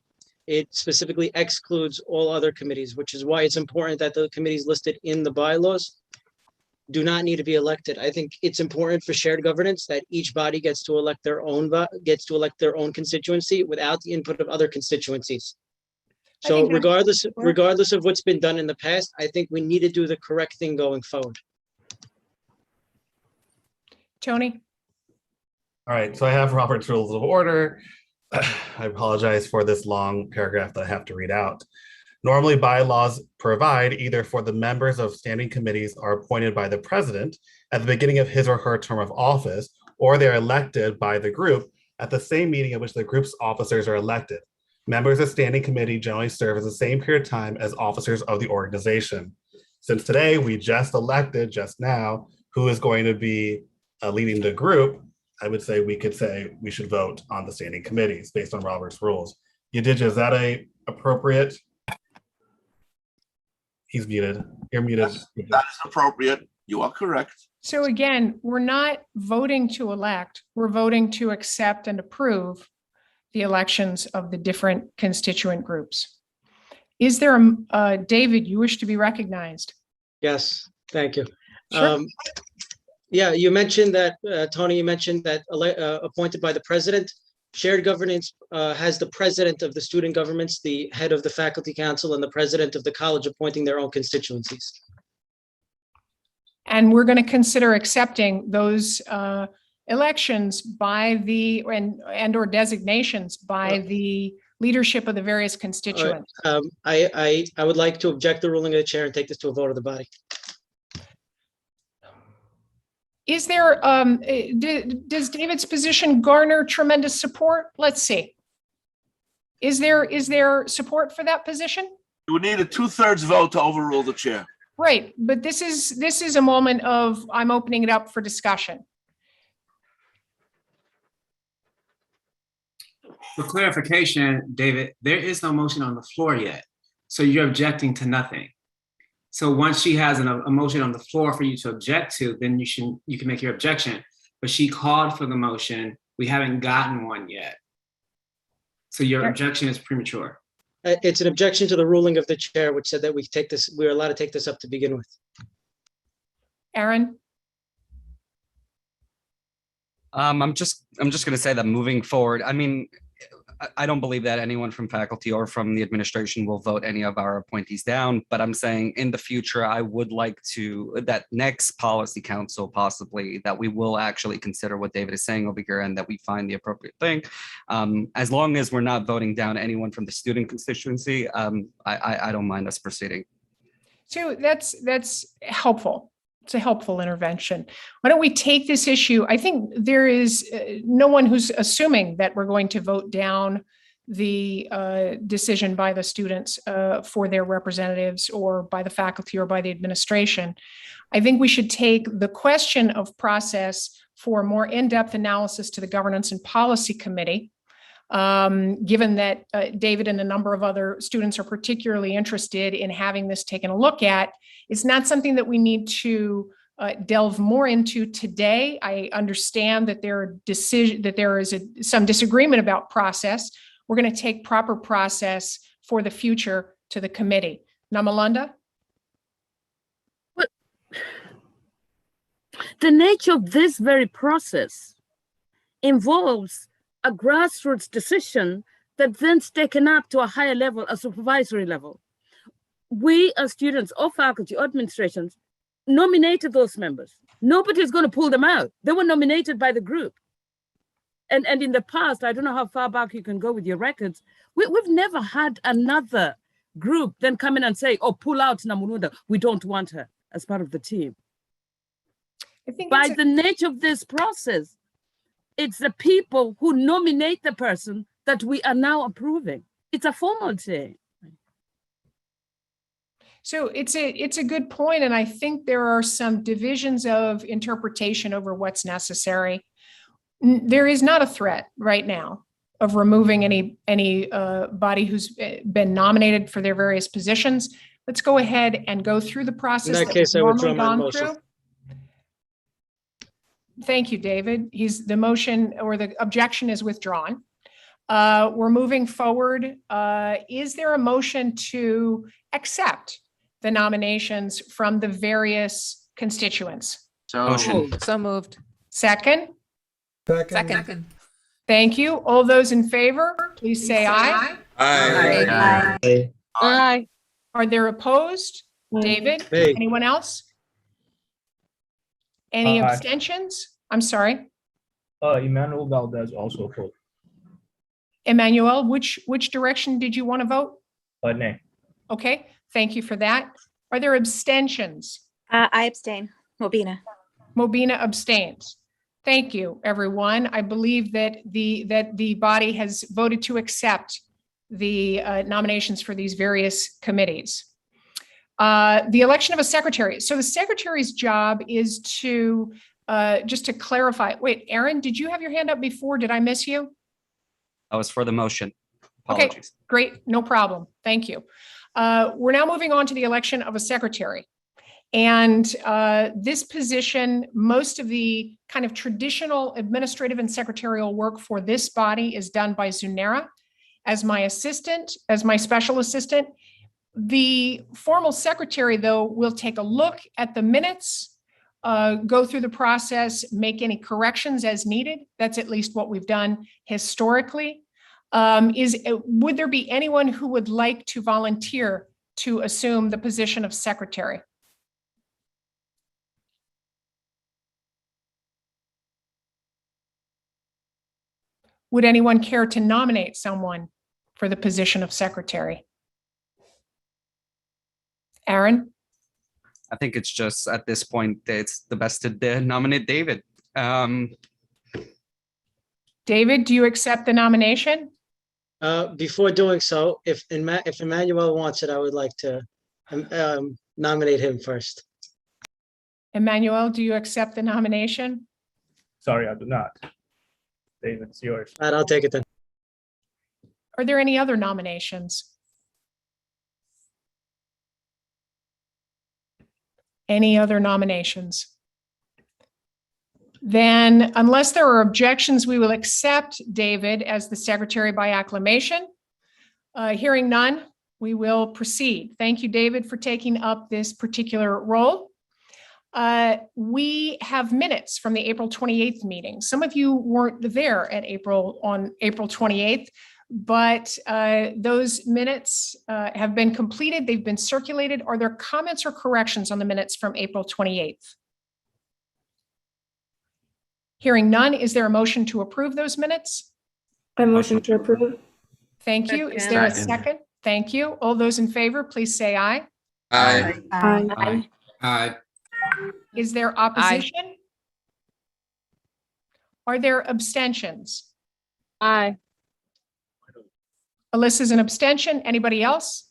it specifically excludes all other committees, which is why it's important that the committees listed in the bylaws do not need to be elected. I think it's important for shared governance that each body gets to elect their own constituency without the input of other constituencies. So regardless of what's been done in the past, I think we need to do the correct thing going forward. Tony? All right, so I have Robert's Rules of Order. I apologize for this long paragraph that I have to read out. Normally, bylaws provide either for the members of standing committees are appointed by the president at the beginning of his or her term of office, or they are elected by the group at the same meeting at which the group's officers are elected. Members of standing committee generally serve as the same period of time as officers of the organization. Since today, we just elected just now who is going to be leading the group, I would say we should vote on the standing committees based on Robert's rules. Yadidja, is that appropriate? He's muted. You're muted. That is appropriate. You are correct. So again, we're not voting to elect, we're voting to accept and approve the elections of the different constituent groups. Is there David, you wish to be recognized? Yes, thank you. Sure. Yeah, you mentioned that, Tony, you mentioned that appointed by the president. Shared governance has the president of the student governments, the head of the faculty council, and the president of the college appointing their own constituencies. And we're going to consider accepting those elections by the, and or designations by the leadership of the various constituents. I would like to object the ruling of the chair and take this to a vote of the body. Is there, does David's position garner tremendous support? Let's see. Is there support for that position? You would need a 2/3 vote to overrule the chair. Right, but this is a moment of, I'm opening it up for discussion. For clarification, David, there is no motion on the floor yet. So you're objecting to nothing. So once she has a motion on the floor for you to object to, then you can make your objection. But she called for the motion. We haven't gotten one yet. So your objection is premature. It's an objection to the ruling of the chair, which said that we're allowed to take this up to begin with. Aaron? I'm just going to say that moving forward, I mean, I don't believe that anyone from faculty or from the administration will vote any of our appointees down, but I'm saying in the future, I would like that next policy council possibly, that we will actually consider what David is saying over here and that we find the appropriate thing. As long as we're not voting down anyone from the student constituency, I don't mind us proceeding. So that's helpful. It's a helpful intervention. Why don't we take this issue? I think there is no one who's assuming that we're going to vote down the decision by the students for their representatives or by the faculty or by the administration. I think we should take the question of process for more in-depth analysis to the Governance and Policy Committee, given that David and a number of other students are particularly interested in having this taken a look at. It's not something that we need to delve more into today. I understand that there is some disagreement about process. We're going to take proper process for the future to the committee. Namalanda? But the nature of this very process involves a grassroots decision that then's taken up to a higher level, a supervisory level. We as students or faculty or administrations nominated those members. Nobody's going to pull them out. They were nominated by the group. And in the past, I don't know how far back you can go with your records, we've never had another group then come in and say, oh, pull out Namununda. We don't want her as part of the team. I think by the nature of this process, it's the people who nominate the person that we are now approving. It's a formality. So it's a good point, and I think there are some divisions of interpretation over what's necessary. There is not a threat right now of removing any body who's been nominated for their various positions. Let's go ahead and go through the process. In that case, I we've withdraw normally my gone motion. through. Thank you, David. The motion or the objection is withdrawn. We're moving forward. Is there a motion to accept the nominations from the various constituents? So moved. Second? Second. Thank you. All those in favor, please say aye. Aye. Aye. Are there opposed? David? Aye. Anyone else? Any Aye. abstentions? I'm sorry. Emmanuel Valdez also vote. Emmanuel, which direction did you want to vote? Nay. Okay, thank you for that. Are there abstentions? I abstain. Mobina. Mobina abstains. Thank you, everyone. I believe that the body has voted to accept the nominations for these various committees. The election of a secretary. So the secretary's job is to, just to clarify, wait, Aaron, did you have your hand up before? Did I miss you? That was for the motion. Okay, Apologies. great, no problem. Thank you. We're now moving on to the election of a secretary. And this position, most of the kind of traditional administrative and secretarial work for this body is done by Zunera as my assistant, as my special assistant. The formal secretary, though, will take a look at the minutes, go through the process, make any corrections as needed. That's at least what we've done historically. Would there be anyone who would like to volunteer to assume the position of secretary? Would anyone care to nominate someone for the position of secretary? Aaron? I think it's just at this point, it's the best to nominate David. David, do you accept the nomination? Before doing so, if Emmanuel wants it, I would like to nominate him first. Emmanuel, do you accept the nomination? Sorry, I do not. David, it's yours. All right, I'll take it then. Are there any other nominations? Any other nominations? Then, unless there are objections, we will accept David as the secretary by acclamation. Hearing none, we will proceed. Thank you, David, for taking up this particular role. We have minutes from the April 28th meeting. Some of you weren't there on April 28th, but those minutes have been completed. They've been circulated. Are there comments or corrections on the minutes from April 28th? Hearing none, is there a motion to approve those minutes? I motion to approve. Thank you. Is there a second? Thank you. All those in favor, please say aye. Aye. Aye. Aye. Is there opposition? Are there abstentions? Aye. Alyssa's an abstention. Anybody else?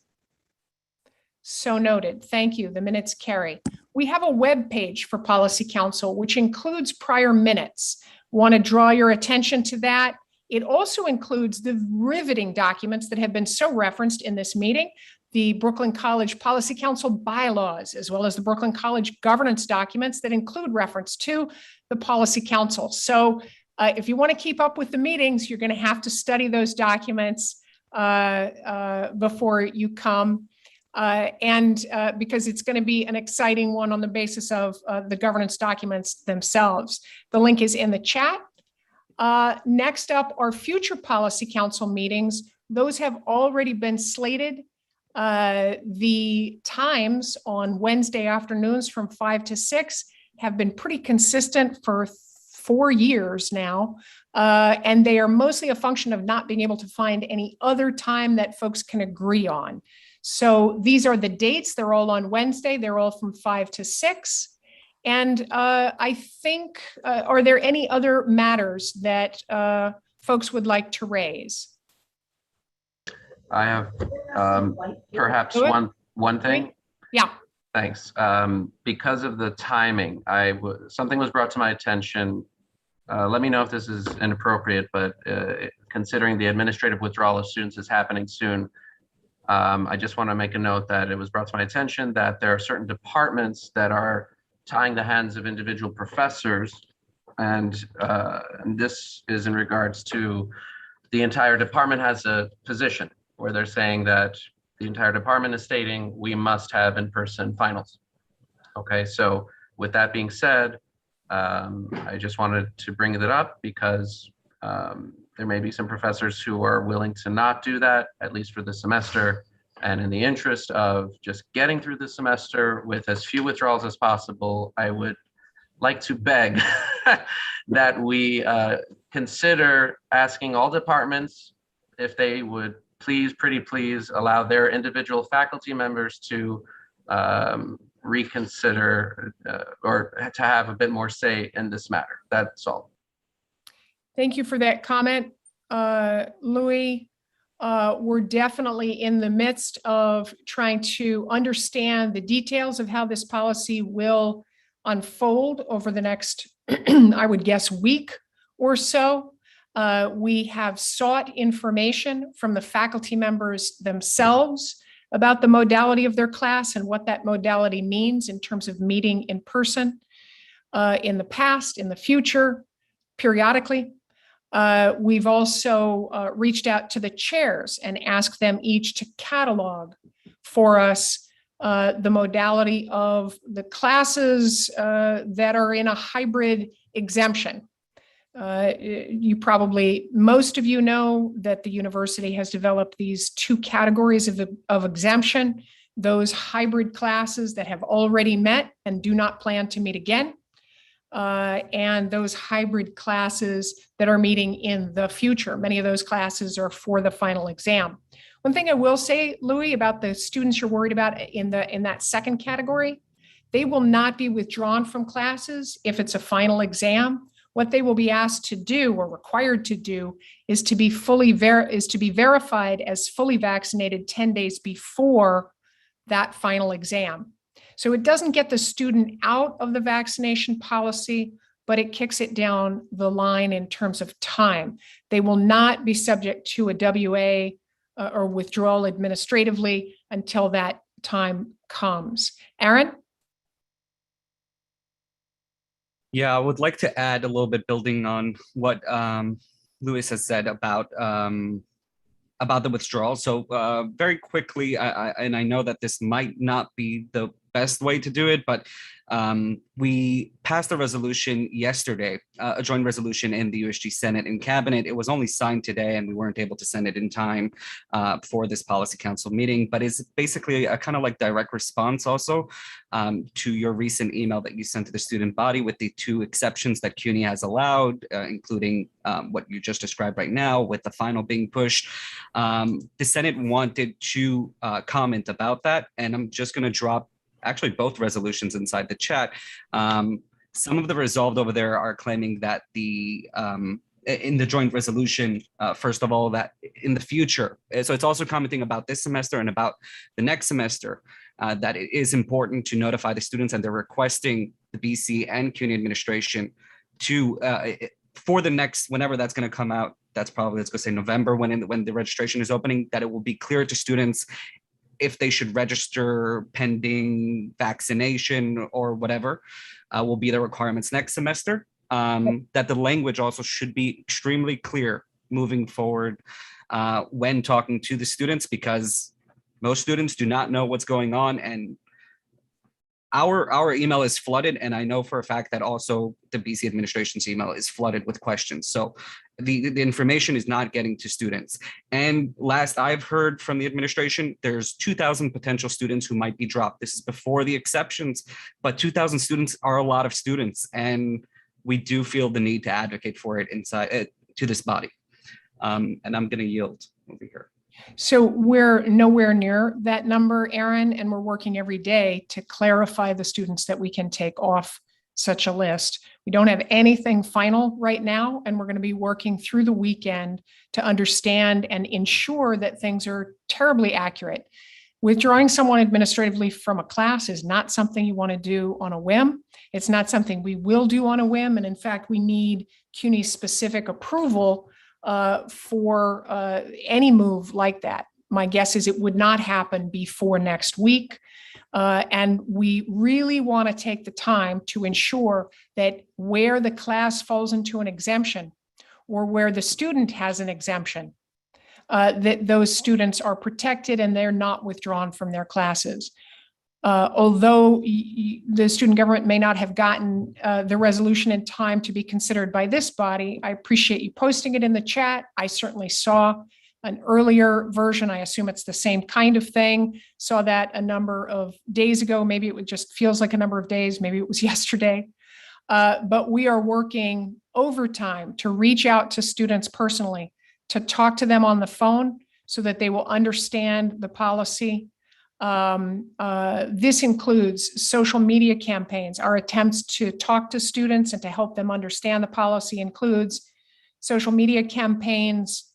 So noted. Thank you. The minutes carry. We have a web page for Policy Council, which includes prior minutes. Want to draw your attention to that. It also includes the riveting documents that have been so referenced in this meeting, the Brooklyn College Policy Council bylaws, as well as the Brooklyn College governance documents that include reference to the Policy Council. So if you want to keep up with the meetings, you're going to have to study those documents before you come. Because it's going to be an exciting one on the basis of the governance documents themselves. The link is in the chat. Next up are future Policy Council meetings. Those have already been slated. The times on Wednesday afternoons from 5 to 6 have been pretty consistent for 4 years now. And they are mostly a function of not being able to find any other time that folks can agree on. So these are the dates. They're all on Wednesday. They're all from 5 to 6. And I think, are there any other matters that folks would like to raise? I have perhaps one thing. Yeah. Thanks. Because of the timing, something was brought to my attention. Let me know if this is inappropriate, but considering the administrative withdrawal of students is happening soon, I just want to make a note that it was brought to my attention that there are certain departments that are tying the hands of individual professors. And this is in regards to the entire department has a position where they're saying that the entire department is stating we must have in-person finals. Okay, so with that being said, I just wanted to bring it up because there may be some professors who are willing to not do that, at least for the semester. And in the interest of just getting through the semester with as few withdrawals as possible, I would like to beg that we consider asking all departments if they would please, pretty please, allow their individual faculty members to reconsider or to have a bit more say in this matter. That's all. Thank you for that comment, Louis. We're definitely in the midst of trying to understand the details of how this policy will unfold over the next, I would guess, week or so. We have sought information from the faculty members themselves about the modality of their class and what that modality means in terms of meeting in person in the past, in the future, periodically. We've also reached out to the chairs and asked them each to catalog for us the modality of the classes that are in a hybrid exemption. Most of you know that the university has developed these two categories of exemption, those hybrid classes that have already met and do not plan to meet again, and those hybrid classes that are meeting in the future. Many of those classes are for the final exam. One thing I will say, Louis, about the students you're worried about in that second category, they will not be withdrawn from classes if it's a final exam. What they will be asked to do or required to do is to be verified as fully vaccinated 10 days before that final exam. So it doesn't get the student out of the vaccination policy, but it kicks it down the line in terms of time. They will not be subject to a WA or withdrawal administratively until that time comes. Aaron? Yeah, I would like to add a little bit building on what Louis has said about the withdrawal. So very quickly, and I know that this might not be the best way to do it, but we passed a resolution yesterday, a joint resolution in the USG Senate and Cabinet. It was only signed today and we weren't able to send it in time for this policy council meeting, but it's basically a kind of like direct response also to your recent email that you sent to the student body with the two exceptions that CUNY has allowed, including what you just described right now with the final being pushed. The Senate wanted to comment about that, and I'm just going to drop actually both resolutions inside the chat. Some of the resolved over there are claiming that in the joint resolution, first of all, that in the future, so it's also commenting about this semester and about the next semester, that it is important to notify the students, and they're requesting the BC and CUNY administration to, for the next, whenever that's going to come out, that's probably, let's go say November, when the registration is opening, that it will be clear to students if they should register pending vaccination or whatever will be the requirements next semester, that the language also should be extremely clear moving forward when talking to the students, because most students do not know what's going on, and our email is flooded, and I know for a fact that also the BC administration's email is flooded with questions. So the information is not getting to students. And last I've heard from the administration, there's 2,000 potential students who might be dropped. This is before the exceptions, but 2,000 students are a lot of students, and we do feel the need to advocate for it inside to this body. And I'm going to yield over here. So we're nowhere near that number, Aaron, and we're working every day to clarify the students that we can take off such a list. We don't have anything final right now, and we're going to be working through the weekend to understand and ensure that things are terribly accurate. Withdrawing someone administratively from a class is not something you want to do on a whim. It's not something we will do on a whim. And in fact, we need CUNY's specific approval for any move like that. My guess is it would not happen before next week. And we really want to take the time to ensure that where the class falls into an exemption or where the student has an exemption, that those students are protected and they're not withdrawn from their classes. Although the student government may not have gotten the resolution in time to be considered by this body, I appreciate you posting it in the chat. I certainly saw an earlier version. I assume it's the same kind of thing. Saw that a number of days ago. Maybe it just feels like a number of days. Maybe it was yesterday. But we are working overtime to reach out to students personally, to talk to them on the phone so that they will understand the policy. This includes social media campaigns. Our attempts to talk to students and to help them understand the policy includes social media campaigns,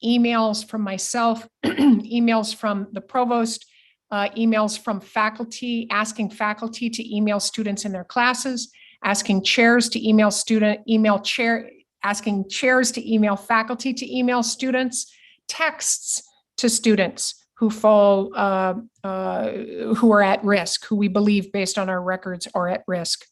emails from myself, emails from the provost, emails from faculty, asking faculty to email students in their classes, asking chairs to asking chairs to email faculty to email students, texts to students who fall, who are at risk, who we believe based on our records are at risk.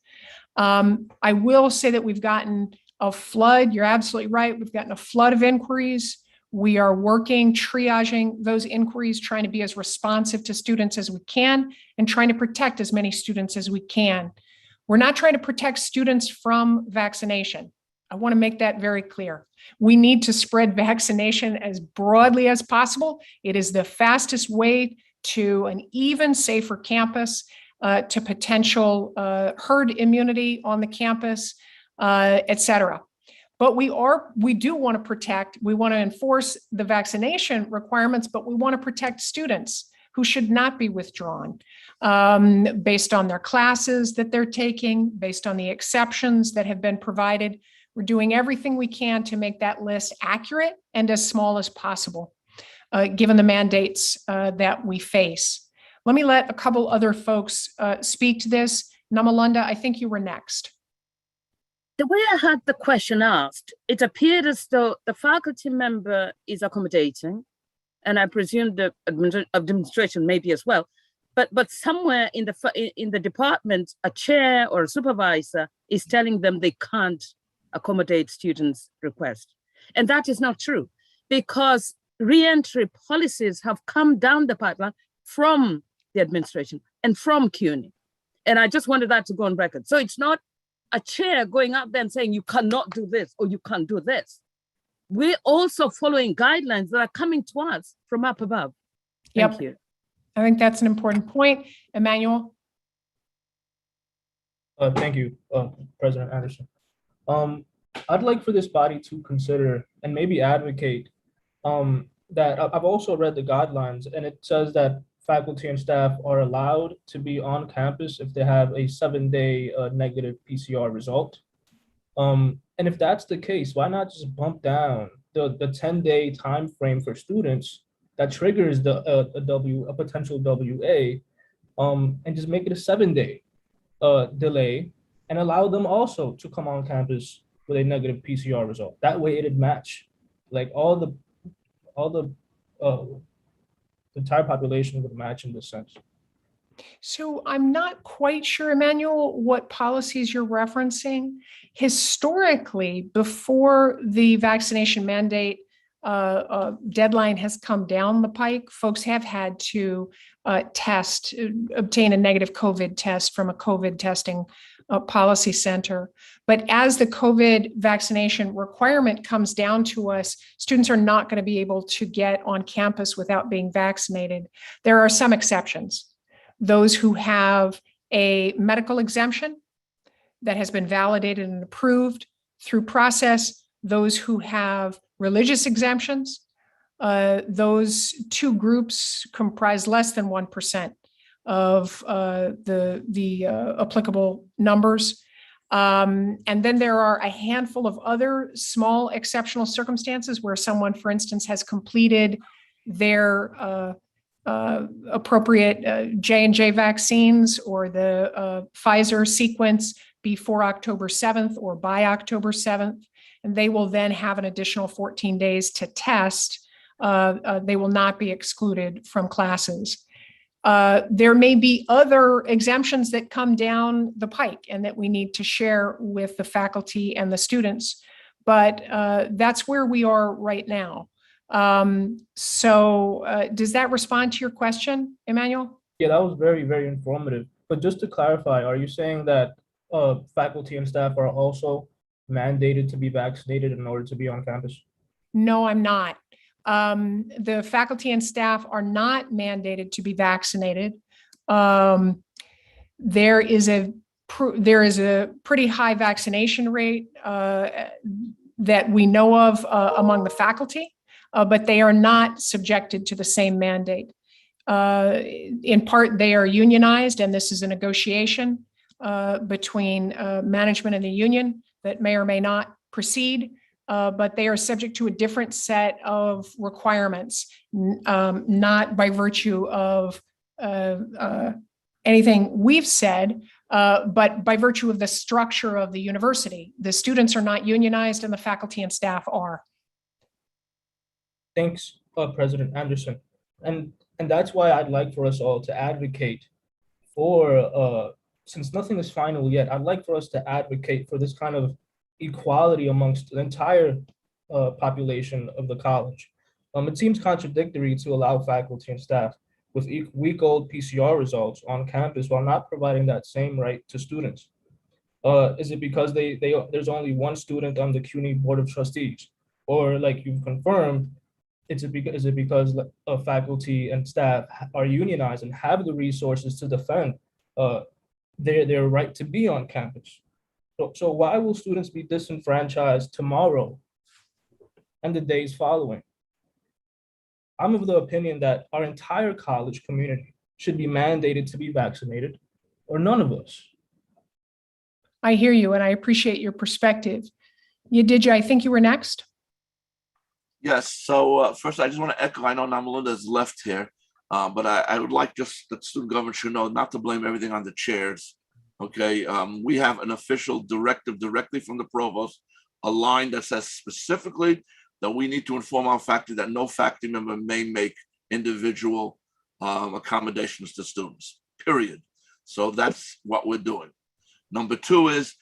I will say that we've gotten a flood. You're absolutely right. We've gotten a flood of inquiries. We are working, triaging those inquiries, trying to be as responsive to students as we can and trying to protect as many students as we can. We're not trying to protect students from vaccination. I want to make that very clear. We need to spread vaccination as broadly as possible. It is the fastest way to an even safer campus, to potential herd immunity on the campus, et cetera. But we do want to protect, we want to enforce the vaccination requirements, but we want to protect students who should not be withdrawn based on their classes that they're taking, based on the exceptions that have been provided. We're doing everything we can to make that list accurate and as small as possible, given the mandates that we face. Let me let a couple other folks speak to this. Namalunda, I think you were next. The way I had the question asked, it appeared as though the faculty member is accommodating, and I presume the administration may be as well. But somewhere in the department, a chair or a supervisor is telling them they can't accommodate students' requests. And that is not true, because re-entry policies have come down the pipeline from the administration and from CUNY. And I just wanted that to go on record. So it's not a chair going out there and saying you cannot do this or you can't do this. We're also following guidelines that are coming to us from up above. Thank you. I think that's an important point. Emmanuel? Thank you, President Anderson. I'd like for this body to consider and maybe advocate that I've also read the guidelines, and it says that faculty and staff are allowed to be on campus if they have a 7-day negative PCR result. And if that's the case, why not just bump down the 10-day time frame for students that triggers a potential WA, and just make it a 7-day delay and allow them also to come on campus with a negative PCR result. That way it'd match, like all the entire population would match in this sense. So I'm not quite sure, Emmanuel, what policies you're referencing. Historically, before the vaccination mandate deadline has come down the pike, folks have had to obtain a negative COVID test from a COVID testing policy center. But as the COVID vaccination requirement comes down to us, students are not going to be able to get on campus without being vaccinated. There are some exceptions. Those who have a medical exemption that has been validated and approved through process, those who have religious exemptions, those two groups comprise less than 1% of the applicable numbers. And then there are a handful of other small exceptional circumstances where someone, for instance, has completed their appropriate J&J vaccines or the Pfizer sequence before October 7th or by October 7th. And they will then have an additional 14 days to test. They will not be excluded from classes. There may be other exemptions that come down the pike and that we need to share with the faculty and the students, but that's where we are right now. Does that respond to your question, Emmanuel? Yeah, that was very, very informative. But just to clarify, are you saying that faculty and staff are also mandated to be vaccinated in order to be on campus? No, I'm not. The faculty and staff are not mandated to be vaccinated. There is a pretty high vaccination rate that we know of among the faculty, but they are not subjected to the same mandate. In part, they are unionized, and this is a negotiation between management and the union that may or may not proceed. But they are subject to a different set of requirements, not by virtue of anything we've said, but by virtue of the structure of the university. The students are not unionized and the faculty and staff are. Thanks, President Anderson. And that's why I'd like for us all to advocate for, since nothing is final yet, I'd like for us to advocate for this kind of equality amongst the entire population of the college. It seems contradictory to allow faculty and staff with week-old PCR results on campus while not providing that same right to students. Is it because there's only one student on the CUNY Board of Trustees? Or like you've confirmed, is it because faculty and staff are unionized and have the resources to defend their right to be on campus? So why will students be disenfranchised tomorrow and the days following? I'm of the opinion that our entire college community should be mandated to be vaccinated, or none of us. I hear you, and I appreciate your perspective. Yadidja, I think you were next. Yes, so first I just want to echo, I know Namalinda is left here, but I would like just that student government should know not to blame everything on the chairs. Okay, we have an official directive directly from the provost, a line that says specifically that we need to inform our faculty that no faculty member may make individual accommodations to students, period. So that's what we're doing. Number two is,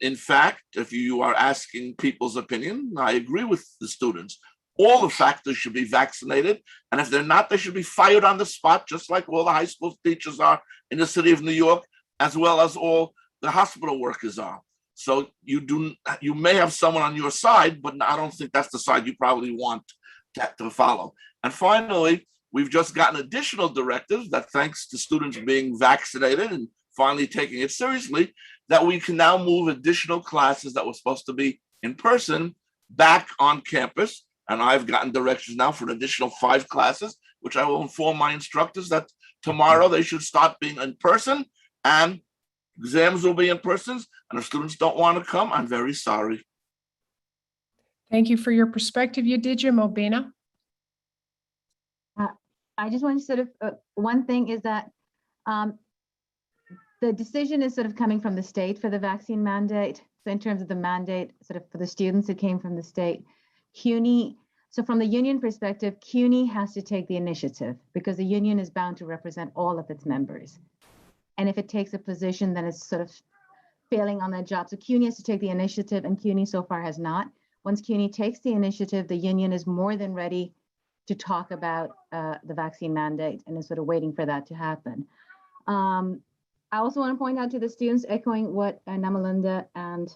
in fact, if you are asking people's opinion, I agree with the students. All the faculty should be vaccinated. And if they're not, they should be fired on the spot, just like all the high school teachers are in the city of New York, as well as all the hospital workers are. So you may have someone on your side, but I don't think that's the side you probably want to follow. And finally, we've just gotten additional directives that, thanks to students being vaccinated and finally taking it seriously, that we can now move additional classes that were supposed to be in person back on campus. And I've gotten directions now for an additional 5 classes, which I will inform my instructors that tomorrow they should start being in person, and exams will be in person. And if students don't want to come, I'm very sorry. Thank you for your perspective, Yadidja. Mobina. I just want to sort of, one thing is that the decision is sort of coming from the state for the vaccine mandate. So in terms of the mandate, sort of for the students, it came from the state. CUNY, so from the union perspective, CUNY has to take the initiative because the union is bound to represent all of its members. And if it takes a position, then it's sort of failing on that job. So CUNY has to take the initiative, and CUNY so far has not. Once CUNY takes the initiative, the union is more than ready to talk about the vaccine mandate and is sort of waiting for that to happen. I also want to point out to the students, echoing what Namalinda and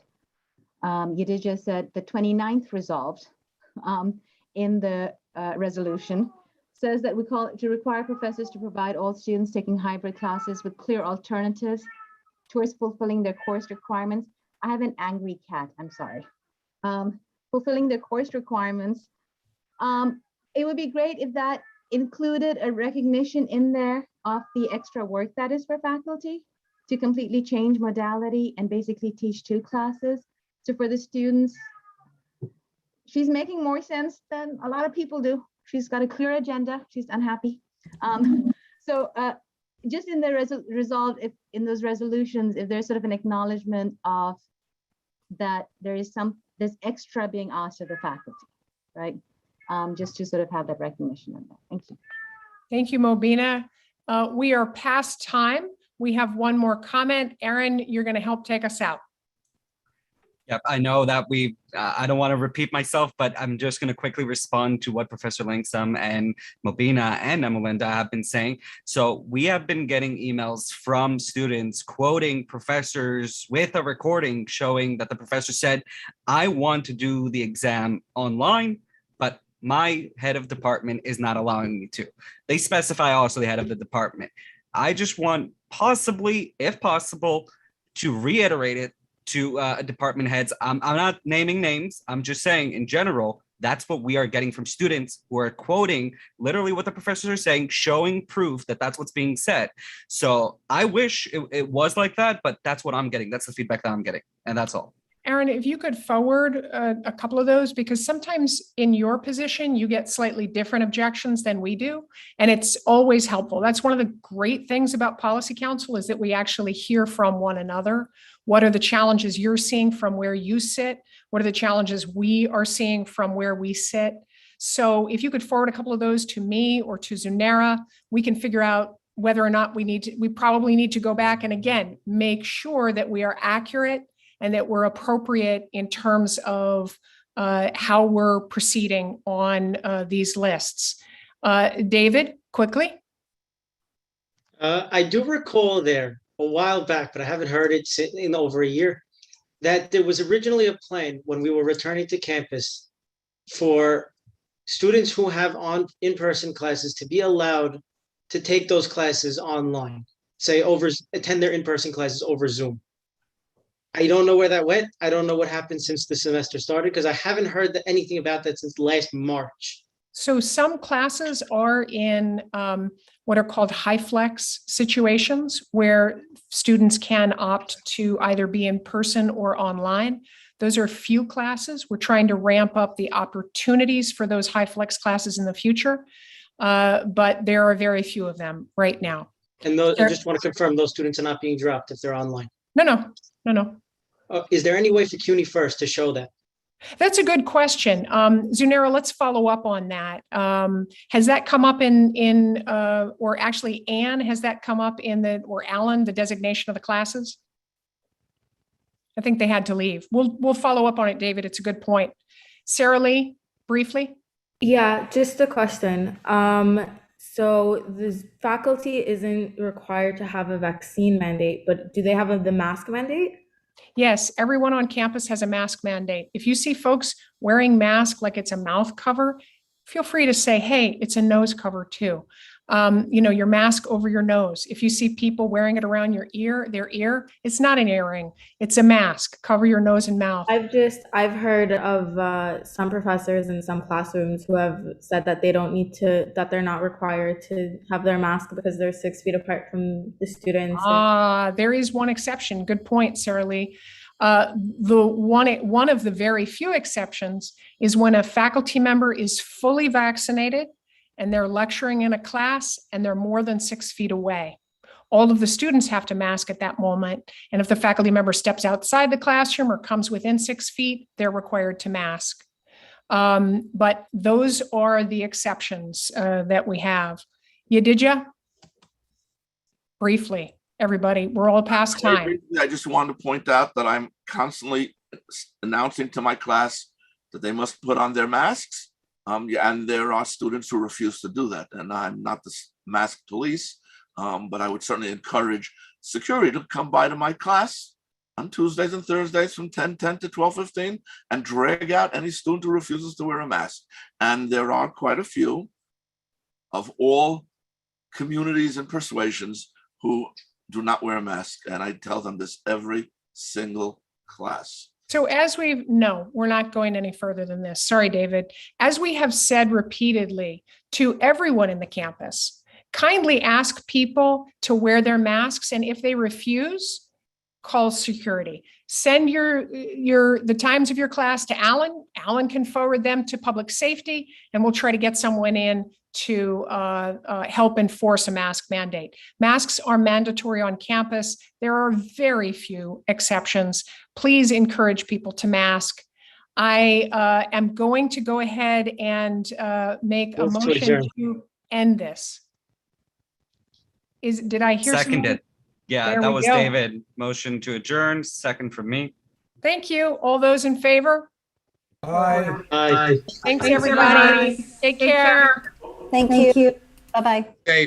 Yadidja said, the 29th resolved in the resolution says that we call it to require professors to provide all students taking hybrid classes with clear alternatives towards fulfilling their course requirements. I have an angry cat, I'm sorry. Fulfilling their course requirements. It would be great if that included a recognition in there of the extra work that is for faculty to completely change modality and basically teach 2 classes. So for the students, she's making more sense than a lot of people do. She's got a clear agenda. She's unhappy. So just in the resolve, if in those resolutions, if there's sort of an acknowledgement of that there's extra being asked of the faculty, right? Just to sort of have that recognition of that. Thank you. Thank you, Mobina. We are past time. We have one more comment. Aaron, you're going to help take us out. Yep, I know that I don't want to repeat myself, but I'm just going to quickly respond to what Professor Langsam and Mobina and Emelinda have been saying. So we have been getting emails from students quoting professors with a recording showing that the professor said, I want to do the exam online, but my head of department is not allowing me to. They specify also the head of the department. I just want possibly, if possible, to reiterate it to department heads. I'm not naming names. I'm just saying in general, that's what we are getting from students who are quoting literally what the professors are saying, showing proof that that's what's being said. So I wish it was like that, but that's what I'm getting. That's the feedback that I'm getting. And that's all. Aaron, if you could forward a couple of those, because sometimes in your position, you get slightly different objections than we do. And it's always helpful. That's one of the great things about Policy Council is that we actually hear from one another. What are the challenges you're seeing from where you sit? What are the challenges we are seeing from where we sit? So if you could forward a couple of those to me or to Zunera, we can figure out whether or not we probably need to go back and again, make sure that we are accurate and that we're appropriate in terms of how we're proceeding on these lists. David, quickly. I do recall there a while back, but I haven't heard it in over a year, that there was originally a plan when we were returning to campus for students who have in-person classes to be allowed to take those classes online, attend their in-person classes over Zoom. I don't know where that went. I don't know what happened since the semester started because I haven't heard anything about that since last March. So some classes are in what are called high flex situations where students can opt to either be in person or online. Those are few classes. We're trying to ramp up the opportunities for those high flex classes in the future, but there are very few of them right now. And those, I just want to confirm those students are not being dropped if they're online. No. Is there any way for CUNY First to show that? That's a good question. Zunera, let's follow up on that. Has that come up or actually Anne, has that come up or Alan, the designation of the classes? I think they had to leave. We'll follow up on it, David. It's a good point. Sarah Lee, briefly. Yeah, just a question. So the faculty isn't required to have a vaccine mandate, but do they have the mask mandate? Yes, everyone on campus has a mask mandate. If you see folks wearing masks like it's a mouth cover, feel free to say, hey, it's a nose cover too. Your mask over your nose. If you see people wearing it around their ear, it's not an earring, it's a mask. Cover your nose and mouth. I've heard of some professors in some classrooms who have said that that they're not required to have their mask because they're 6 feet apart from the students. There is one exception. Good point, Sarah Lee. One of the very few exceptions is when a faculty member is fully vaccinated and they're lecturing in a class and they're more than 6 feet away. All of the students have to mask at that moment. And if the faculty member steps outside the classroom or comes within 6 feet, they're required to mask. But those are the exceptions that we have. Yadidja? Briefly, everybody, we're all past time. I just wanted to point out that I'm constantly announcing to my class that they must put on their masks. And there are students who refuse to do that. And I'm not the mask police, but I would certainly encourage security to come by to my class on Tuesdays and Thursdays from 10:10 to 12:15 and drag out any student who refuses to wear a mask. And there are quite a few of all communities and persuasions who do not wear a mask. And I tell them this every single class. So no, we're not going any further than this. Sorry, David. As we have said repeatedly to everyone in the campus, kindly ask people to wear their masks. And if they refuse, call security. Send the times of your class to Alan. Alan can forward them to public safety, and we'll try to get someone in to help enforce a mask mandate. Masks are mandatory on campus. There are very few exceptions. Please encourage people to mask. I am going to go ahead and make a Move to motion adjourn. to end this. Did I hear? Seconded. Yeah, There that we was go. David. Motion to adjourn, second from me. Thank you. All those in favor? Aye. Aye. Thanks, everybody. Take care. Thank you. Bye-bye. Okay,